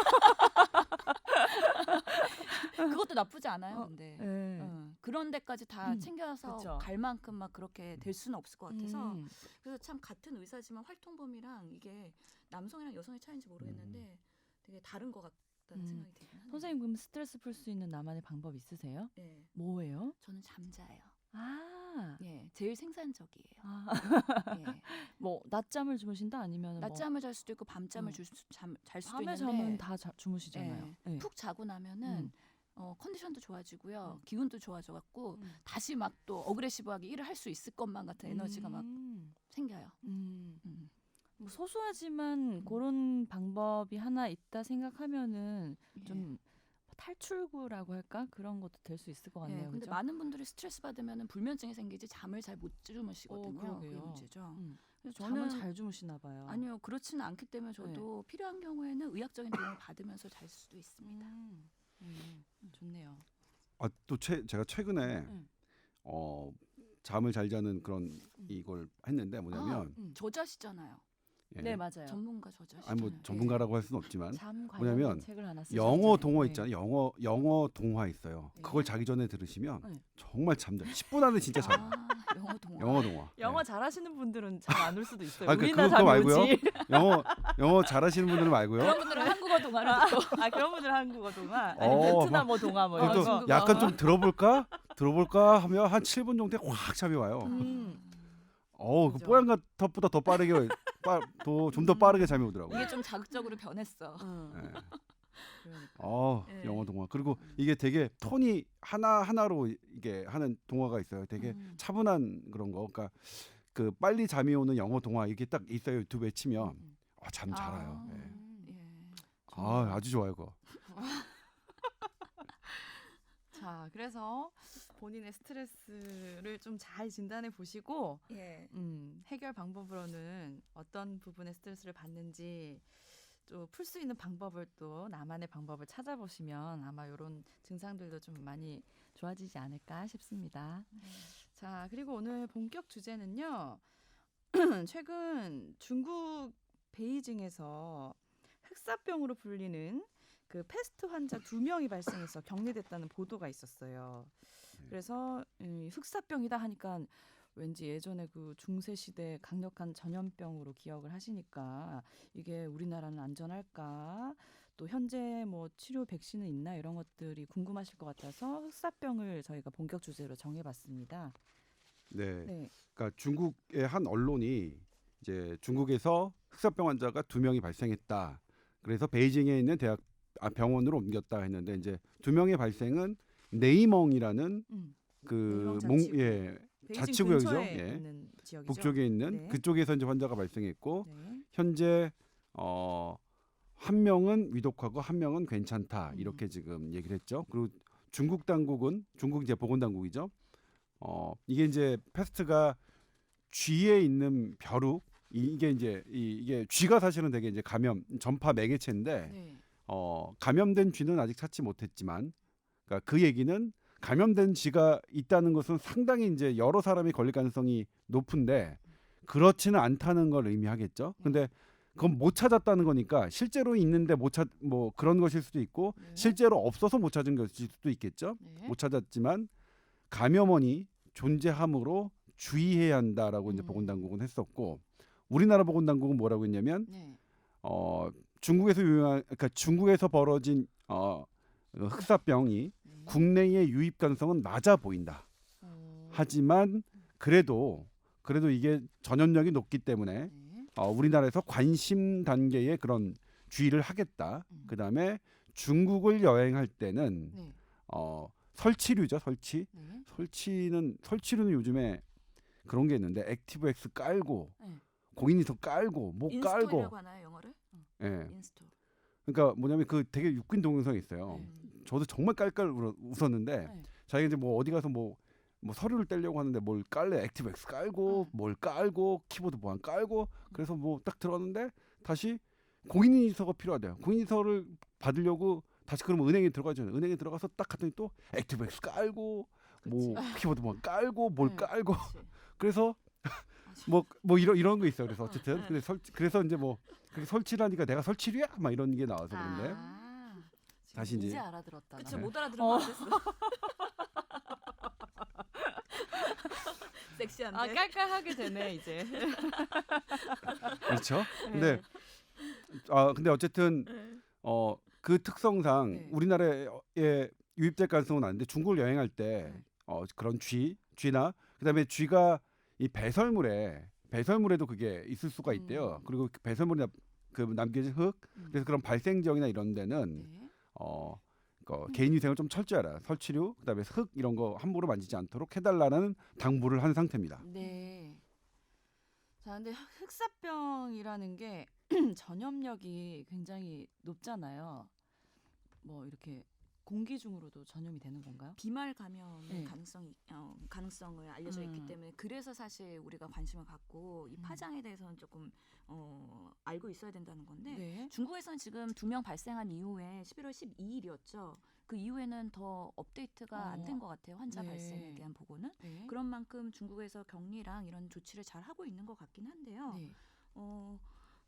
그것도 나쁘지 않아요. 근데 네. 그런 데까지 다 음, 챙겨서 그쵸. 갈 만큼 막 그렇게 될 수는 없을 것 같아서 음. 그래서 참 같은 의사지만 활동범위랑 이게 남성이랑 여성의 차이인지 모르겠는데 되게 다른 것 같다는 생각이 들긴 하네요. 선생님 그럼 스트레스 풀 수 있는 나만의 방법 있으세요? 네, 뭐예요? 저는 잠자예요. 아. 예, 제일 생산적이에요. 아. 예. 뭐 낮잠을 주무신다 아니면 낮잠을 잘 수도 있고 밤잠을 잘 수도 밤에 있는데 잠은 다 주무시잖아요. 예, 네. 푹 자고 나면은 컨디션도 좋아지고요, 기운도 좋아져갖고 다시 막 또 어그레시브하게 일을 할 수 있을 것만 같은 에너지가 막 생겨요. 뭐 소소하지만 그런 방법이 하나 있다 생각하면은 좀 탈출구라고 할까? 그런 것도 될 수 있을 것 같네요. 근데 그죠? 많은 분들이 스트레스 받으면 불면증이 생기지 잠을 잘 못 주무시거든요. 그게 그러게요. 문제죠. 그래서 잠은 저는 잘 주무시나 봐요. 아니요, 그렇지는 않기 때문에 저도 필요한 경우에는 의학적인 도움을 받으면서 잘 수도 있습니다. 좋네요. 또 제가 최근에 잠을 잘 자는 그런 이걸 했는데 뭐냐면 저자시잖아요. 예. 네 맞아요. 전문가 저자시잖아요. 아니 뭐 전문가라고 할 수는 없지만 잠 뭐냐면 관련 책을 하나 쓰셨죠. 영어 동화 네. 있잖아요. 영어 동화 있어요. 네. 그걸 자기 전에 들으시면 네. 정말 잠들. 10분 안에 진짜 잠. 영어 동화. 영어 동화. 영어 네. 잘하시는 분들은 잠 안 올 수도 있어요. 아, 우리나 그거 잠이 말고요. 오지. 영어 잘하시는 분들은 말고요. 그런 분들은 한국어 동화를 듣고 아 그런 분들은 한국어 동화, 아니 베트남어 동화 뭐 이런 그것도 거. 중국어. 약간 좀 들어볼까 하면 한 7분 정도에 확 잠이 와요. 그 그죠. 뽀얀 것보다 더 빠르게 좀 더 빠르게 잠이 오더라고요. 이게 좀 자극적으로 변했어. 네. 그러니까. 네. 영어 동화. 그리고 이게 되게 톤이 하나로 이게 하는 동화가 있어요. 되게 차분한 그런 거. 그러니까 그 빨리 잠이 오는 영어 동화 이게 딱 있어요. 유튜브에 치면 잠 잘 와요. 예. 아주 좋아요, 그거. 자, 그래서 본인의 스트레스를 좀 잘 진단해 보시고 예. 해결 방법으로는 어떤 부분에 스트레스를 받는지 또 풀 수 있는 방법을 또 나만의 방법을 찾아보시면 아마 이런 증상들도 좀 많이 좋아지지 않을까 싶습니다. 자, 그리고 오늘 본격 주제는요. 최근 중국 베이징에서 흑사병으로 불리는 그 패스트 환자 2명이 발생해서 격리됐다는 보도가 있었어요. 그래서 흑사병이다 하니까 왠지 예전에 그 중세 시대 강력한 전염병으로 기억을 하시니까 이게 우리나라는 안전할까? 또 현재 뭐 치료 백신은 있나 이런 것들이 궁금하실 것 같아서 흑사병을 저희가 본격 주제로 정해봤습니다. 네. 네. 그러니까 중국의 한 언론이 이제 중국에서 흑사병 환자가 2명이 발생했다. 그래서 베이징에 있는 병원으로 옮겼다 했는데 이제 2명의 발생은 네이멍이라는 그 네이멍 자치구역이죠. 근처에 예. 있는 지역이죠. 북쪽에 있는 네. 그쪽에서 이제 환자가 발생했고 네. 현재 한 명은 위독하고 한 명은 괜찮다 이렇게 지금 얘기를 했죠. 그리고 중국 이제 보건당국이죠. 이게 이제 패스트가 쥐에 있는 벼룩 이게 이제 이게 쥐가 사실은 되게 이제 전파 매개체인데 네. 감염된 쥐는 아직 찾지 못했지만 그러니까 그 얘기는 감염된 쥐가 있다는 것은 상당히 이제 여러 사람이 걸릴 가능성이 높은데 그렇지는 않다는 걸 의미하겠죠. 근데 그건 못 찾았다는 거니까 실제로 있는데 뭐 그런 것일 수도 있고 네. 실제로 없어서 못 찾은 것일 수도 있겠죠. 네. 못 찾았지만 감염원이 존재함으로 주의해야 한다라고 이제 보건당국은 했었고 우리나라 보건당국은 뭐라고 했냐면 네. 그러니까 중국에서 벌어진 흑사병이 네. 국내에 유입 가능성은 낮아 보인다. 하지만 그래도 그래도 이게 전염력이 높기 때문에 네. 우리나라에서 관심 단계의 그런 주의를 하겠다. 음. 그다음에 중국을 여행할 때는 네. 설치류죠, 설치. 네. 설치류는 요즘에 그런 게 있는데 액티브엑스 깔고 네. 공인인증서 깔고 뭐 깔고. 인스톨이라고 하나요, 영어를? 예. 인스톨. 그러니까 뭐냐면 그 되게 웃긴 동영상이 있어요. 네. 저도 정말 깔깔 웃었는데 네. 자기가 이제 뭐 어디 가서 뭐 서류를 떼려고 하는데 뭘 깔래 액티브엑스 깔고 뭘 깔고 키보드 보안 깔고 그래서 뭐 딱 들어갔는데 다시 공인인증서가 필요하대요. 공인인증서를 받으려고 다시 그러면 은행에 들어가죠. 은행에 들어가서 딱 갔더니 또 액티브엑스 깔고 뭐 키보드 보안 깔고 뭘 네. 깔고 그치. 그래서 맞아. 뭐 이런 거 있어요. 그래서 어쨌든 네. 근데 그래서 이제 뭐 그렇게 설치를 하니까 내가 설치류야? 막 이런 게 나와서 그런데 아, 다시 지금 이제 알아들었다. 그쵸, 네. 못 알아들은 거 됐어. 섹시한데. 아 깔깔하게 되네 이제. 그렇죠. 네. 근데 어쨌든 그 특성상 네. 우리나라에 유입될 가능성은 안 돼. 중국을 여행할 때 네. 그런 쥐나 그다음에 쥐가 이 배설물에도 그게 있을 수가 있대요. 그리고 그 배설물이 그 남겨진 흙 그래서 그런 발생 지역이나 이런 데는 네. 개인 위생을 좀 철저히 하라. 설치류 그다음에 흙 이런 거 함부로 만지지 않도록 해달라는 당부를 한 상태입니다. 네. 자, 근데 흑사병이라는 게 전염력이 굉장히 높잖아요. 뭐 이렇게 공기 중으로도 전염이 되는 건가요? 비말 감염의 네. 가능성을 알려져 있기 음. 때문에 그래서 사실 우리가 관심을 갖고 이 파장에 대해서는 조금 알고 있어야 된다는 건데 네. 중국에서는 지금 2명 발생한 이후에 11월 12일이었죠. 그 이후에는 더 업데이트가 안 된 것 같아요. 환자 네. 발생에 대한 보고는. 네. 그런 만큼 중국에서 격리랑 이런 조치를 잘 하고 있는 것 같긴 한데요. 네.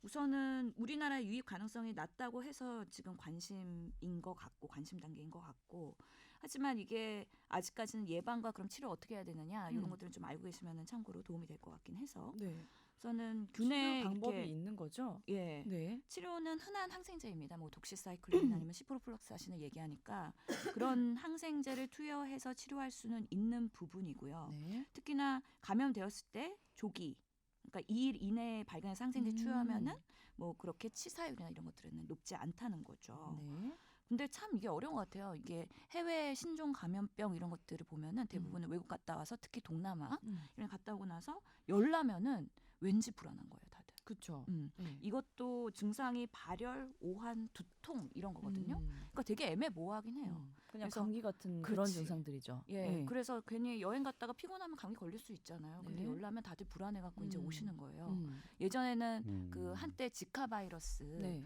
우선은 우리나라 유입 가능성이 낮다고 해서 지금 관심인 것 같고 관심 단계인 것 같고 하지만 이게 아직까지는 예방과 그럼 치료 어떻게 해야 되느냐 이런 것들은 좀 알고 계시면 참고로 도움이 될 것 같긴 해서 네. 우선은 치료 균의 방법이 이렇게, 있는 거죠? 예 네. 치료는 흔한 항생제입니다. 뭐 독시사이클린 아니면 시프로플록사신을 얘기하니까 그런 항생제를 투여해서 치료할 수는 있는 부분이고요. 네. 특히나 감염되었을 때 조기 그러니까 2일 이내에 발견해서 항생제 투여하면은 뭐 그렇게 치사율이나 이런 것들은 높지 않다는 거죠. 네. 근데 참 이게 어려운 것 같아요. 이게 해외 신종 감염병 이런 것들을 보면은 대부분은 외국 갔다 와서 특히 동남아 이런 데 갔다 오고 나서 열나면은 왠지 불안한 거예요, 다들. 그렇죠. 네. 이것도 증상이 발열, 오한, 두통 이런 거거든요. 그러니까 되게 애매모호하긴 해요. 그냥 그래서 감기 같은 그런 그치. 증상들이죠. 예, 네. 그래서 괜히 여행 갔다가 피곤하면 감기 걸릴 수 있잖아요. 근데 네. 열나면 다들 불안해갖고 이제 오시는 거예요. 예전에는 그 음. 한때 지카 바이러스가 네.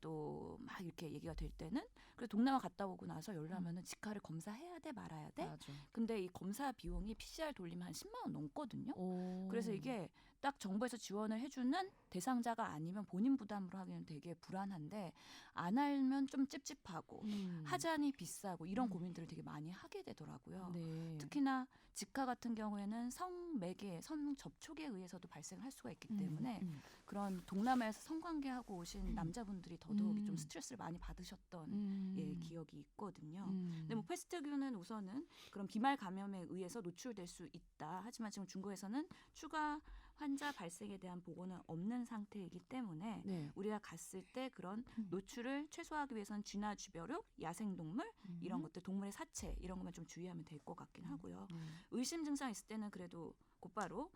또 막 이렇게 얘기가 될 때는 그래서 동남아 갔다 오고 나서 열나면은 지카를 검사해야 돼 말아야 돼. 맞아. 근데 이 검사 비용이 PCR 돌리면 한 10만 원 넘거든요. 오. 그래서 이게 딱 정부에서 지원을 해주는 대상자가 아니면 본인 부담으로 하기는 되게 불안한데 안 알면 좀 찝찝하고 하자니 비싸고 이런 고민들을 되게 많이 하게 되더라고요. 네. 특히나 지카 같은 경우에는 성매개, 성 접촉에 의해서도 발생할 수가 있기 때문에 그런 동남아에서 성관계하고 오신 남자분들이 더더욱 좀 스트레스를 많이 받으셨던 기억이 있거든요. 근데 뭐 패스트균은 우선은 그런 비말 감염에 의해서 노출될 수 있다. 하지만 지금 중국에서는 추가 환자 발생에 대한 보고는 없는 상태이기 때문에 네. 우리가 갔을 때 그런 노출을 최소화하기 위해서는 쥐나 쥐벼룩, 야생동물 이런 것들, 동물의 사체 이런 것만 좀 주의하면 될 것 같긴 하고요. 의심 증상 있을 때는 그래도 곧바로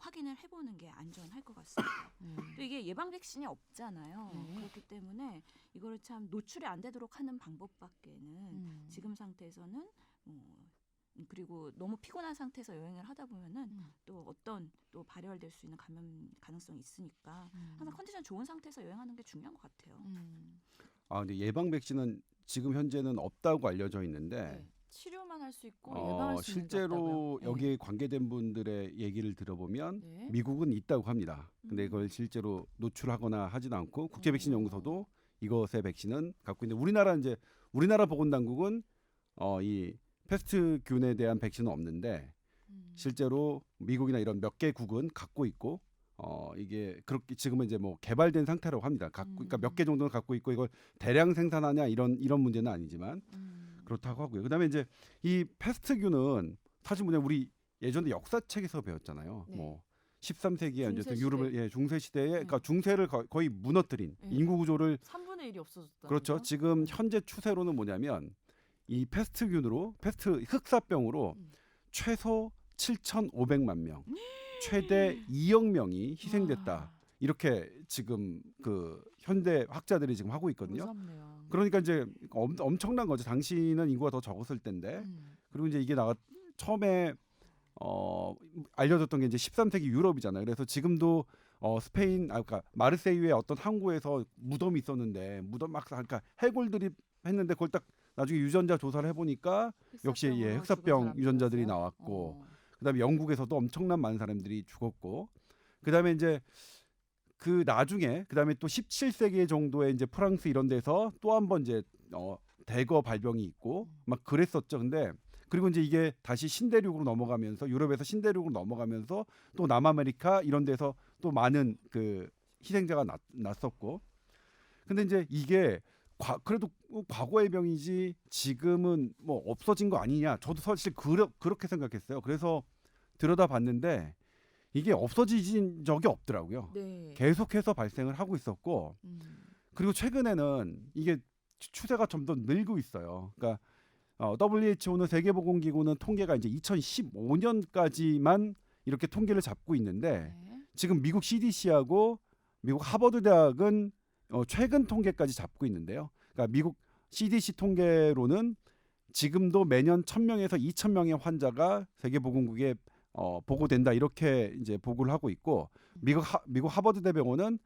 확인을 해보는 게 안전할 것 같습니다. 또 이게 예방 백신이 없잖아요. 네. 그렇기 때문에 이거를 참 노출이 안 되도록 하는 방법밖에는 지금 상태에서는 그리고 너무 피곤한 상태에서 여행을 하다 보면은 또 어떤 또 발열될 수 있는 감염 가능성이 있으니까 항상 컨디션 좋은 상태에서 여행하는 게 중요한 것 같아요. 근데 예방 백신은 지금 현재는 없다고 알려져 있는데 네. 치료만 할 수 있고 예방할 수 있는 게 실제로 없다고요? 네. 여기에 관계된 분들의 얘기를 들어보면 네. 미국은 있다고 합니다. 근데 이걸 실제로 노출하거나 하지는 않고 국제 백신 연구소도 이것의 백신은 갖고 있는데 우리나라 보건당국은 이 패스트균에 대한 백신은 없는데 실제로 미국이나 이런 몇 개국은 갖고 있고 이게 그렇게 지금은 이제 뭐 개발된 상태라고 합니다. 그러니까 몇 개 정도는 갖고 있고 이걸 대량 생산하냐 이런 문제는 아니지만 그렇다고 하고요. 그다음에 이제 이 패스트균은 사실 뭐냐 우리 예전에 역사책에서 배웠잖아요. 네. 뭐 13세기에 이제 중세 유럽을 중세 시대에 그러니까 중세를 거의 무너뜨린 네. 인구 구조를 3분의 1이 없어졌다. 그렇죠. 지금 현재 추세로는 뭐냐면 이 패스트균으로 패스트 흑사병으로 음. 최소 7,500만 명, 최대 2억 명이 희생됐다. 와, 이렇게 지금 그 현대 학자들이 지금 하고 있거든요. 무섭네요. 그러니까 이제 엄청난 거죠. 당시는 인구가 더 적었을 텐데. 그리고 이제 이게 처음에 알려졌던 게 이제 13세기 유럽이잖아요. 그래서 지금도 스페인 그러니까 마르세유의 어떤 항구에서 무덤이 있었는데 무덤 막 그러니까 해골들이 했는데 그걸 딱 나중에 유전자 조사를 해보니까 역시 흑사병으로 흑사병 죽은 유전자들이 사람들이었어요? 나왔고 그다음에 영국에서도 엄청난 많은 사람들이 죽었고 그다음에 이제 그 나중에 그다음에 또 17세기 정도에 이제 프랑스 이런 데서 또 한 번 이제 대거 발병이 있고 막 그랬었죠. 근데 그리고 이제 이게 다시 신대륙으로 넘어가면서 유럽에서 신대륙으로 넘어가면서 또 남아메리카 이런 데서 또 많은 그 희생자가 났었고 근데 이제 이게 그래도 과거의 병이지 지금은 뭐 없어진 거 아니냐 저도 사실 그렇게 생각했어요. 그래서 들여다봤는데 이게 없어진 적이 없더라고요. 네. 계속해서 발생을 하고 있었고 그리고 최근에는 이게 추세가 좀 더 늘고 있어요. 그러니까 WHO는 세계보건기구는 통계가 이제 2015년까지만 이렇게 통계를 잡고 있는데 네. 지금 미국 CDC하고 미국 하버드 대학은 최근 통계까지 잡고 있는데요. 그러니까 미국 CDC 통계로는 지금도 매년 1,000명에서 2,000명의 환자가 세계보건국에 보고된다 이렇게 이제 보고를 하고 있고 미국 하버드 대병원은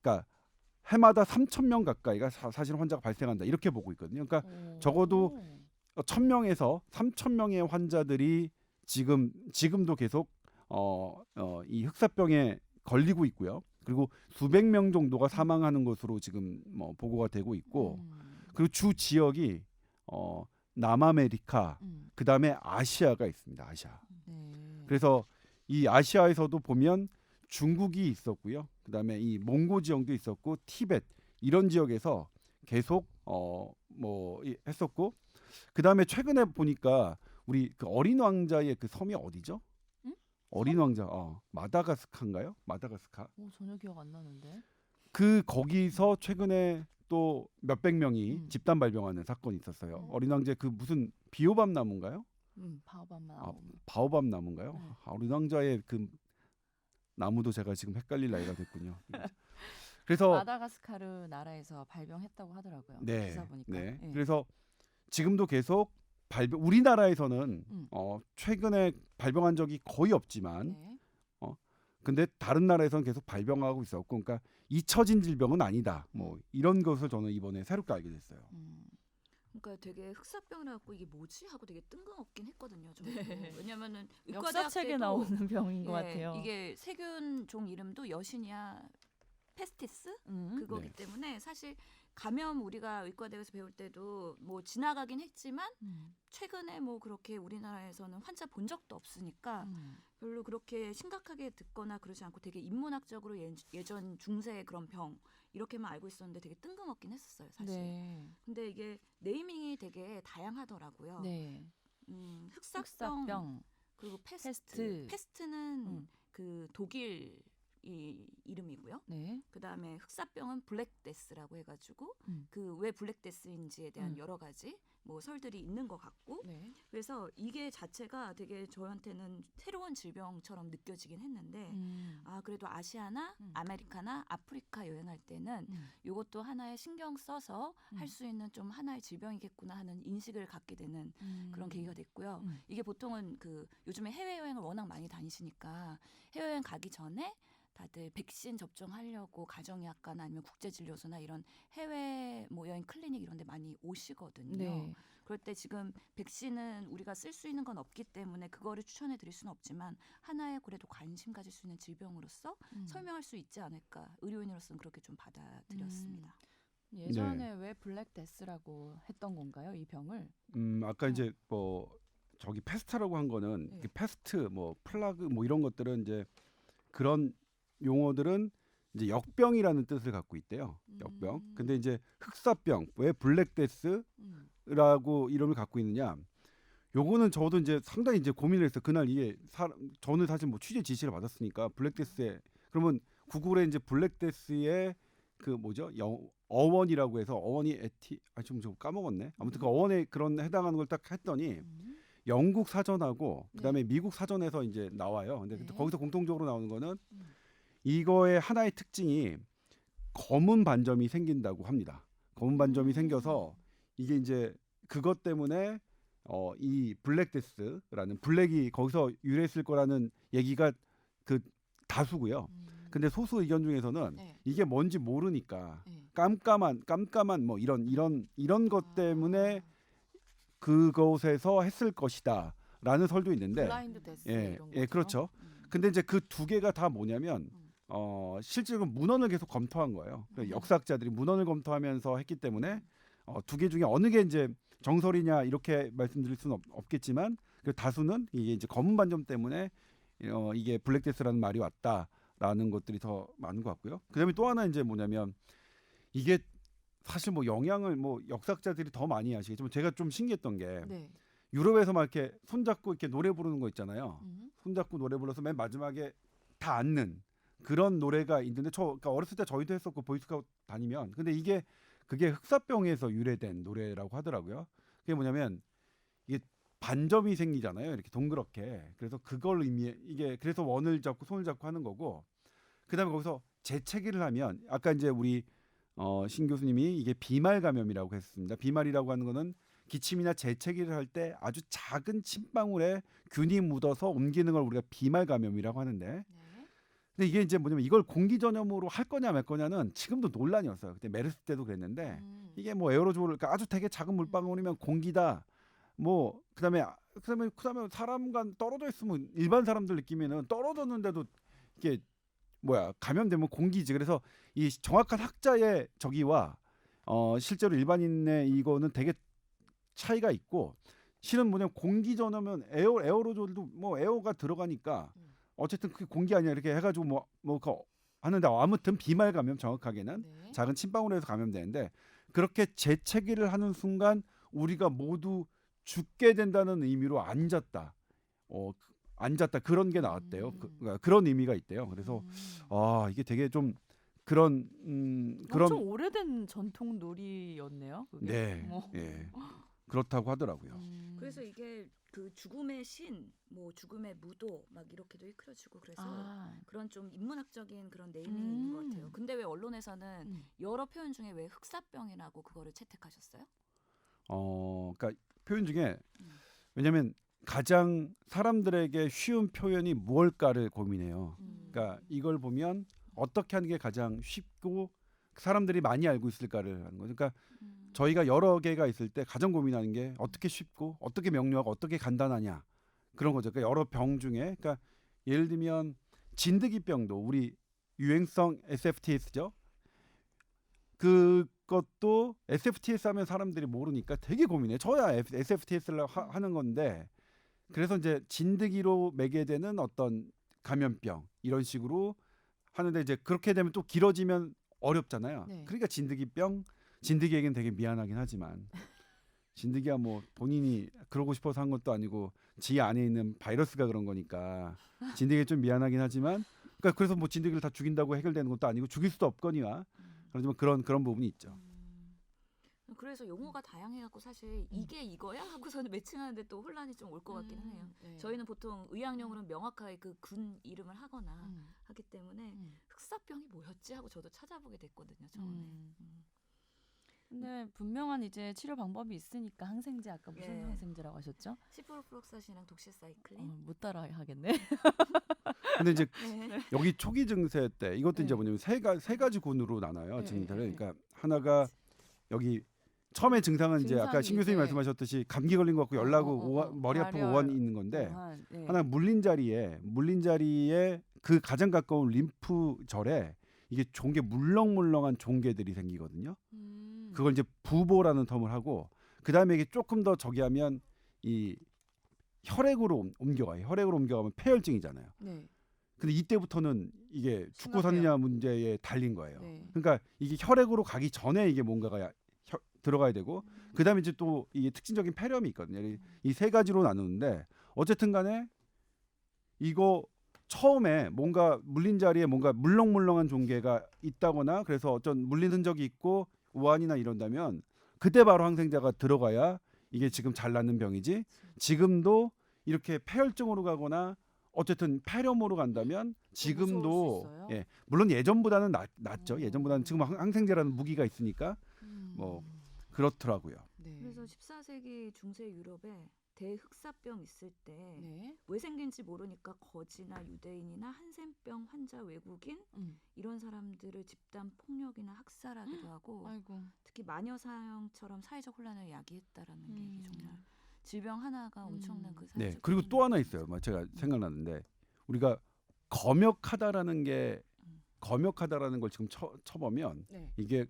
그러니까 해마다 3,000명 가까이가 사실 환자가 발생한다 이렇게 보고 있거든요. 그러니까 적어도 1,000명에서 3,000명의 환자들이 지금도 계속 이 흑사병에 걸리고 있고요. 그리고 수백 명 정도가 사망하는 것으로 지금 보고가 되고 있고 그리고 주 지역이 남아메리카 그다음에 아시아가 있습니다. 아시아. 네. 그래서 이 아시아에서도 보면 중국이 있었고요. 그다음에 이 몽고 지역도 있었고 티벳 이런 지역에서 계속 했었고 그다음에 최근에 보니까 우리 그 어린 왕자의 그 섬이 어디죠? 응? 어린 왕자 마다가스카인가요? 마다가스카. 전혀 기억 안 나는데. 거기서 최근에 또 몇백 명이 집단 발병하는 사건이 있었어요. 어린 왕자 그 무슨 비오밤 나무인가요? 바오밤만. 바오밤 나무인가요? 네. 어린 왕자의 그 나무도 제가 지금 헷갈릴 나이가 됐군요. 그래서 마다가스카르 나라에서 발병했다고 하더라고요. 네, 기사 보니까. 네. 네. 그래서 지금도 계속 우리나라에서는 음. 최근에 발병한 적이 거의 없지만 네. 근데 다른 나라에서는 계속 발병하고 있었고 그러니까 잊혀진 질병은 아니다. 이런 것을 저는 이번에 새롭게 알게 됐어요. 그러니까 되게 흑사병이라 갖고 이게 뭐지 하고 되게 뜬금없긴 했거든요. 저도. 네. 왜냐면은 역사책에 의과대학 나오는 병인 것 예, 같아요. 이게 세균 종 이름도 여시니아 페스티스 그거기 네. 때문에 사실 감염 우리가 의과대학에서 배울 때도 뭐 지나가긴 했지만 최근에 뭐 그렇게 우리나라에서는 환자 본 적도 없으니까 별로 그렇게 심각하게 듣거나 그러지 않고 되게 인문학적으로 예전 중세의 그런 병 이렇게만 알고 있었는데 되게 뜬금없긴 했었어요 사실. 네. 근데 이게 네이밍이 되게 다양하더라고요. 네. 흑사병 그리고 패스트. 패스트는 그 독일 이 이름이고요. 네. 그다음에 흑사병은 블랙데스라고 해가지고 그 왜 블랙데스인지에 대한 여러 가지 뭐 설들이 있는 것 같고 네. 그래서 이게 자체가 되게 저한테는 새로운 질병처럼 느껴지긴 했는데 그래도 아시아나 아메리카나 아프리카 여행할 때는 이것도 하나의 신경 써서 할 수 있는 좀 하나의 질병이겠구나 하는 인식을 갖게 되는 그런 계기가 됐고요. 이게 보통은 그 요즘에 해외여행을 워낙 많이 다니시니까 해외여행 가기 전에 다들 백신 접종하려고 가정의학과나 아니면 국제진료소나 이런 해외 뭐 여행 클리닉 이런 데 많이 오시거든요. 네. 그럴 때 지금 백신은 우리가 쓸 수 있는 건 없기 때문에 그거를 추천해 드릴 수는 없지만 하나의 그래도 관심 가질 수 있는 질병으로서 설명할 수 있지 않을까 의료인으로서는 그렇게 좀 받아들였습니다. 예전에 왜 블랙데스라고 했던 건가요? 이 병을? 아까 이제 저기 패스트라고 한 거는 네. 그 패스트 플라그 이런 것들은 이제 그런 용어들은 이제 역병이라는 뜻을 갖고 있대요. 역병. 근데 이제 흑사병 왜 블랙데스라고 이름을 갖고 있느냐? 요거는 저도 이제 상당히 이제 고민을 했어요. 그날 이게 저는 사실 뭐 취재 지시를 받았으니까 블랙데스에 그러면 구글에 이제 블랙데스의 그 뭐죠? 어원이라고 해서 어원이 좀 까먹었네. 아무튼 그 어원에 그런 해당하는 걸 딱 했더니 영국 사전하고 그다음에 미국 사전에서 이제 나와요. 근데 네. 거기서 공통적으로 나오는 거는 이거의 하나의 특징이 검은 반점이 생긴다고 합니다. 검은 반점이 생겨서 이게 이제 그것 때문에 이 블랙데스라는 블랙이 거기서 유래했을 거라는 얘기가 그 다수고요. 근데 소수 의견 중에서는 네. 이게 뭔지 모르니까 네. 깜깜한 뭐 이런 것 때문에 그곳에서 했을 것이다라는 설도 있는데 블라인드 데스 예, 이런 예, 거죠? 그렇죠. 근데 이제 그 두 개가 다 뭐냐면 실제로 문헌을 계속 검토한 거예요. 그러니까 역사학자들이 문헌을 검토하면서 했기 때문에 두 개 중에 어느 게 이제 정설이냐 이렇게 말씀드릴 수는 없겠지만 그 다수는 이게 이제 검은 반점 때문에 이게 블랙데스라는 말이 왔다라는 것들이 더 많은 것 같고요. 그다음에 또 하나 이제 뭐냐면 이게 사실 뭐 영향을 뭐 역사학자들이 더 많이 아시겠지만 제가 좀 신기했던 게 네. 유럽에서 막 이렇게 손잡고 이렇게 노래 부르는 거 있잖아요. 음. 손잡고 노래 불러서 맨 마지막에 다 앉는 그런 노래가 있는데 그러니까 어렸을 때 저희도 했었고 보이스카우트 다니면 근데 그게 흑사병에서 유래된 노래라고 하더라고요. 그게 뭐냐면 이게 반점이 생기잖아요. 이렇게 동그랗게. 그래서 그걸 의미해 이게 그래서 원을 잡고 손을 잡고 하는 거고 그다음에 거기서 재채기를 하면 아까 이제 우리 신 교수님이 이게 비말 감염이라고 했습니다. 비말이라고 하는 거는 기침이나 재채기를 할 때 아주 작은 침방울에 균이 묻어서 옮기는 걸 우리가 비말 감염이라고 하는데 네. 근데 이게 이제 뭐냐면 이걸 공기 전염으로 할 거냐 말 거냐는 지금도 논란이었어요. 그때 메르스 때도 그랬는데 이게 뭐 에어로졸 그러니까 아주 되게 작은 물방울이면 공기다. 뭐 그다음에 사람과 떨어져 있으면 일반 사람들 느끼면은 떨어졌는데도 이게 뭐야 감염되면 공기지. 그래서 이 정확한 학자의 저기와 실제로 일반인의 이거는 되게 차이가 있고 실은 뭐냐면 공기 전염은 에어로졸도 뭐 에어가 들어가니까 어쨌든 그 공기 아니야 이렇게 해가지고 뭐 하는데 아무튼 비말 감염 정확하게는 네. 작은 침방울에서 감염되는데 그렇게 재채기를 하는 순간 우리가 모두 죽게 된다는 의미로 앉았다 그런 게 나왔대요. 그러니까 그런 의미가 있대요. 그래서 이게 되게 좀 그런 엄청 오래된 전통 놀이였네요. 그게. 네, 예, 그렇다고 하더라고요. 그래서 이게 그 죽음의 신, 뭐 죽음의 무도 막 이렇게도 일컬어지고 그래서 그런 좀 인문학적인 그런 네이밍이 있는 것 같아요. 근데 왜 언론에서는 여러 표현 중에 왜 흑사병이라고 그거를 채택하셨어요? 그러니까 표현 중에 왜냐하면 가장 사람들에게 쉬운 표현이 무엇일까를 고민해요. 그러니까 이걸 보면 어떻게 하는 게 가장 쉽고 사람들이 많이 알고 있을까를 하는 거죠. 그러니까 저희가 여러 개가 있을 때 가장 고민하는 게 어떻게 쉽고 어떻게 명료하고 어떻게 간단하냐 그런 거죠. 그러니까 여러 병 중에 그러니까 예를 들면 진드기병도 우리 유행성 SFTS죠. 그것도 SFTS 하면 사람들이 모르니까 되게 고민해. 저야 SFTS를 하는 건데 그래서 이제 진드기로 매개되는 어떤 감염병 이런 식으로 하는데 이제 그렇게 되면 또 길어지면 어렵잖아요. 네. 그러니까 진드기에겐 되게 미안하긴 하지만 진드기야 뭐 본인이 그러고 싶어서 한 것도 아니고 지 안에 있는 바이러스가 그런 거니까 진드기에 좀 미안하긴 하지만 그러니까 그래서 뭐 진드기를 다 죽인다고 해결되는 것도 아니고 죽일 수도 없거니와 그렇지만 그런 부분이 있죠. 그래서 용어가 다양해갖고 사실 이게 이거야 하고서는 매칭하는데 또 혼란이 좀 올 것 같긴 해요. 네. 저희는 보통 의학용어로는 명확하게 그 군 이름을 하거나 하기 때문에 흑사병이 뭐였지 하고 저도 찾아보게 됐거든요. 처음에. 근데 분명한 이제 치료 방법이 있으니까 항생제 아까 무슨 예. 항생제라고 하셨죠? 시프로프록사신이랑 독실사이클린. 못 따라 하겠네. 근데 이제 네. 여기 초기 증세 때 이것도 네. 이제 뭐냐면 세 가지 군으로 나눠요. 네, 증세를. 네. 그러니까 하나가 여기 처음에 증상은 이제 아까 증상이 신 교수님 이제 말씀하셨듯이 감기 걸린 것 같고 열나고 머리 아프고 발열, 오한 있는 건데 네. 하나 물린 자리에 그 가장 가까운 림프절에 이게 종게 물렁물렁한 종게들이 생기거든요. 그걸 이제 부보라는 텀을 하고 그 다음에 이게 조금 더 저기 하면 이 혈액으로 옮겨가요. 혈액으로 옮겨가면 폐혈증이잖아요. 네. 근데 이때부터는 이게 죽고 심하게요. 사느냐 문제에 달린 거예요. 네. 그러니까 이게 혈액으로 가기 전에 이게 뭔가가 들어가야 되고 그다음에 이제 또 이 특징적인 폐렴이 있거든요. 이 세 가지로 나누는데 어쨌든 간에 이거 처음에 뭔가 물린 자리에 뭔가 물렁물렁한 종괴가 있다거나 그래서 어떤 물린 흔적이 있고 우환이나 이런다면 그때 바로 항생제가 들어가야 이게 지금 잘 낫는 병이지 지금도 이렇게 폐혈증으로 가거나 어쨌든 폐렴으로 간다면 무서울 지금도 수 있어요? 예, 물론 예전보다는 낫죠. 오. 예전보다는 지금 항생제라는 무기가 있으니까 뭐 그렇더라고요. 네. 그래서 14세기 중세 유럽에 대흑사병 있을 때 네. 왜 생긴지 모르니까 거지나 유대인이나 한센병 환자 외국인 이런 사람들을 집단 폭력이나 학살하기도 하고 아이고. 특히 마녀 사형처럼 사회적 혼란을 야기했다라는 게 음. 이게 정말 질병 하나가 엄청난 그 네. 사회적 그리고 또 혼란을 하나 있어요. 뭐 제가 생각나는데 우리가 검역하다라는 걸 지금 쳐보면 네. 이게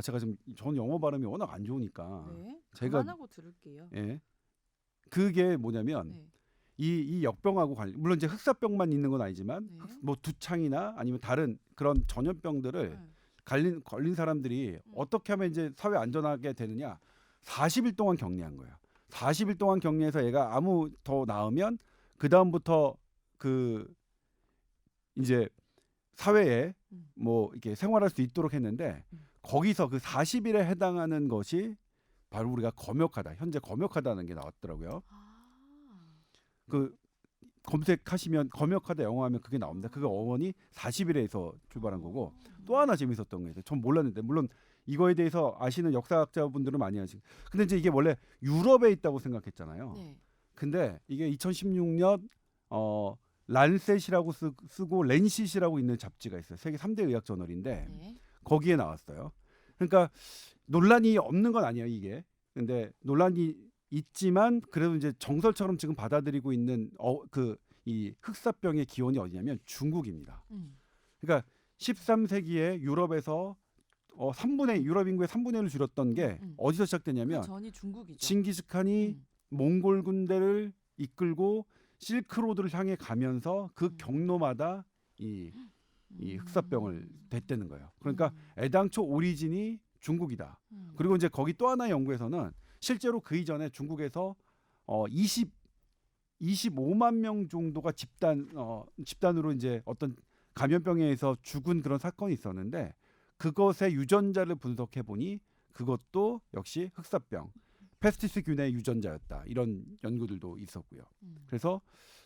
제가 지금 전 영어 발음이 워낙 안 좋으니까 네. 제가 그만하고 들을게요. 예. 그게 뭐냐면 네. 이 역병하고 물론 이제 흑사병만 있는 건 아니지만 네. 뭐 두창이나 아니면 다른 그런 전염병들을 네. 걸린 사람들이 어떻게 하면 이제 사회 안전하게 되느냐 40일 동안 격리한 거예요. 40일 동안 격리해서 얘가 아무 더 나으면 그 다음부터 그 이제 사회에 뭐 이렇게 생활할 수 있도록 했는데 거기서 그 40일에 해당하는 것이 바로 우리가 검역하다. 현재 검역하다는 게 나왔더라고요. 그 검색하시면 검역하다 영어하면 그게 나옵니다. 그게 어원이 40일에서 출발한 거고 또 하나 재밌었던 게 있어요. 전 몰랐는데 물론 이거에 대해서 아시는 역사학자분들은 많이 하시고 근데 이제 이게 원래 유럽에 있다고 생각했잖아요. 네. 근데 이게 2016년 란셋이라고 쓰고 렌싯이라고 있는 잡지가 있어요. 세계 3대 의학 저널인데 네. 거기에 나왔어요. 그러니까 논란이 없는 건 아니에요, 이게. 근데 논란이 있지만 그래도 이제 정설처럼 지금 받아들이고 있는 이 흑사병의 기원이 어디냐면 중국입니다. 그러니까 13세기에 유럽에서 유럽 인구의 3분의 1을 줄였던 게 어디서 시작되냐면 그 전이 중국이죠. 징기스칸이 몽골 군대를 이끌고 실크로드를 향해 가면서 그 경로마다 이 흑사병을 댔다는 거예요. 그러니까 애당초 오리진이 중국이다. 그리고 이제 거기 또 하나 연구에서는 실제로 그 이전에 중국에서 25만 명 정도가 집단으로 이제 어떤 감염병에 의해서 죽은 그런 사건이 있었는데 그것의 유전자를 분석해 보니 그것도 역시 흑사병, 페스티스균의 유전자였다. 이런 연구들도 있었고요. 그래서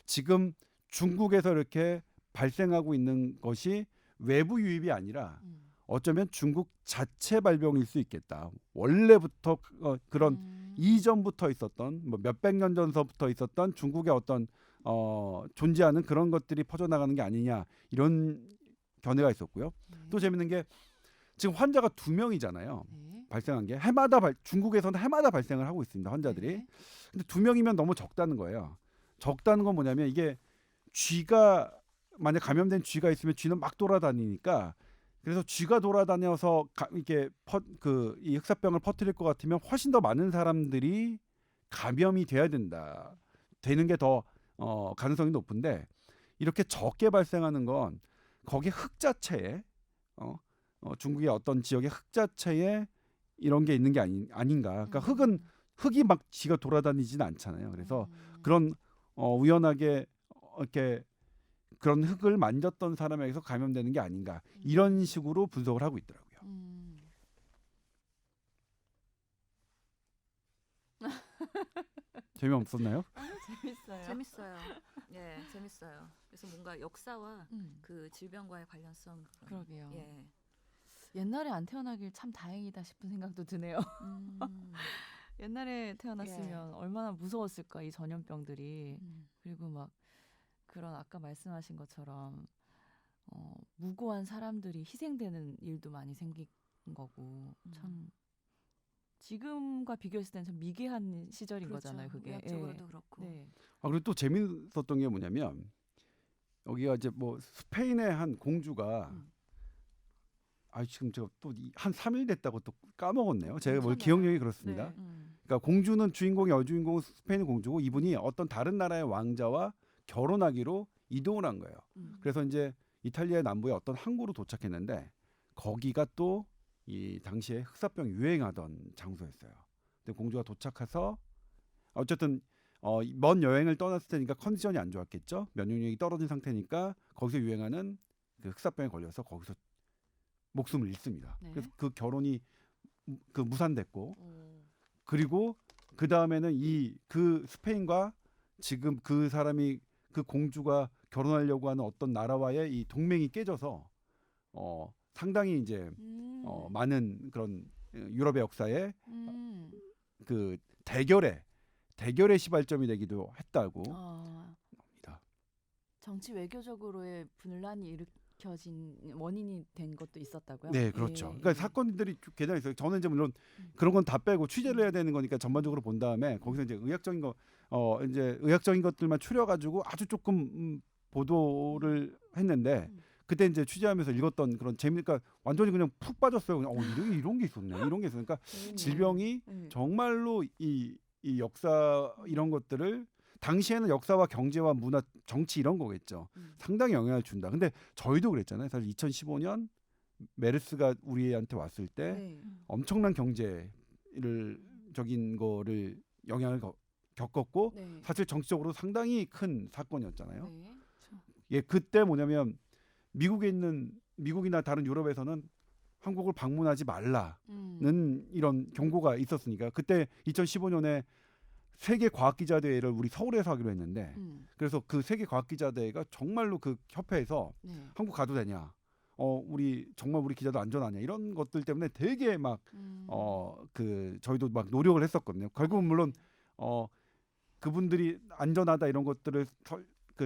지금 중국에서 이렇게 발생하고 있는 것이 외부 유입이 아니라 어쩌면 중국 자체 발병일 수 있겠다. 원래부터 그런 이전부터 있었던 뭐 몇백 년 전서부터 있었던 중국의 어떤 존재하는 그런 것들이 퍼져나가는 게 아니냐 이런 견해가 있었고요. 또 재밌는 게 지금 환자가 2명이잖아요. 발생한 게 중국에서는 해마다 발생을 하고 있습니다. 환자들이. 근데 2명이면 너무 적다는 거예요. 적다는 건 뭐냐면 이게 쥐가 만약 감염된 쥐가 있으면 쥐는 막 돌아다니니까 그래서 쥐가 돌아다녀서 이렇게 이 흑사병을 퍼뜨릴 것 같으면 훨씬 더 많은 사람들이 감염이 돼야 되는 게 더 가능성이 높은데 이렇게 적게 발생하는 건 거기 흙 자체에 중국의 어떤 지역의 흙 자체에 이런 게 있는 게 아닌가. 그러니까 흙이 막 쥐가 돌아다니지는 않잖아요. 그래서 그런 우연하게 이렇게 그런 흙을 만졌던 사람에게서 감염되는 게 아닌가 이런 식으로 분석을 하고 있더라고요. 재미없었나요? 재밌어요. 재밌어요. 예, 재밌어요. 그래서 뭔가 역사와 그 질병과의 관련성 그러게요. 예. 옛날에 안 태어나길 참 다행이다 싶은 생각도 드네요. 옛날에 태어났으면 얼마나 무서웠을까 이 전염병들이. 그리고 막 그런 아까 말씀하신 것처럼 무고한 사람들이 희생되는 일도 많이 생긴 거고 참 지금과 비교했을 때는 참 미개한 시절인 그렇죠. 거잖아요. 그게. 의학적으로도 그렇고. 네. 그리고 또 재밌었던 게 뭐냐면 여기가 이제 뭐 스페인의 한 공주가 지금 제가 또 한 3일 됐다고 또 까먹었네요. 제가 뭘 기억력이 그렇습니다. 네. 그러니까 공주는 여주인공은 스페인 공주고 이분이 어떤 다른 나라의 왕자와 결혼하기로 이동을 한 거예요. 그래서 이제 이탈리아 남부의 어떤 항구로 도착했는데 거기가 또 이 당시에 흑사병이 유행하던 장소였어요. 근데 공주가 도착해서 어쨌든 먼 여행을 떠났을 테니까 컨디션이 안 좋았겠죠. 면역력이 떨어진 상태니까 거기서 유행하는 그 흑사병에 걸려서 거기서 목숨을 잃습니다. 네. 그래서 그 결혼이 그 무산됐고 오. 그리고 그 다음에는 그 스페인과 지금 그 사람이 그 공주가 결혼하려고 하는 어떤 나라와의 이 동맹이 깨져서 상당히 이제 많은 그런 유럽의 역사에 그 대결의 시발점이 되기도 했다고 합니다. 정치 외교적으로의 분란이 일으켜진 원인이 된 것도 있었다고요? 네, 그렇죠. 예, 그러니까 예. 사건들이 계속 있어요. 저는 이제 물론 그런 건 다 빼고 취재를 해야 되는 거니까 전반적으로 본 다음에 거기서 이제 의학적인 거 이제 의학적인 것들만 추려가지고 아주 조금 보도를 했는데 그때 이제 취재하면서 읽었던 그런 재미니까 완전히 그냥 푹 빠졌어요. 그냥 이런 게 있었네, 이런 게 있으니까 질병이 정말로 이 역사 이런 것들을 당시에는 역사와 경제와 문화, 정치 이런 거겠죠. 상당히 영향을 준다. 근데 저희도 그랬잖아요. 사실 2015년 메르스가 우리한테 왔을 때 네. 엄청난 경제적인 거를 영향을 겪었고 네. 사실 정치적으로 상당히 큰 사건이었잖아요. 네. 예, 그때 뭐냐면 미국이나 다른 유럽에서는 한국을 방문하지 말라는 이런 경고가 있었으니까 그때 2015년에 세계 과학기자대회를 우리 서울에서 하기로 했는데 그래서 그 세계 과학기자대회가 정말로 그 협회에서 네. 한국 가도 되냐, 우리 정말 우리 기자도 안전하냐 이런 것들 때문에 되게 막 그 저희도 막 노력을 했었거든요. 결국은 물론 그분들이 안전하다 이런 것들을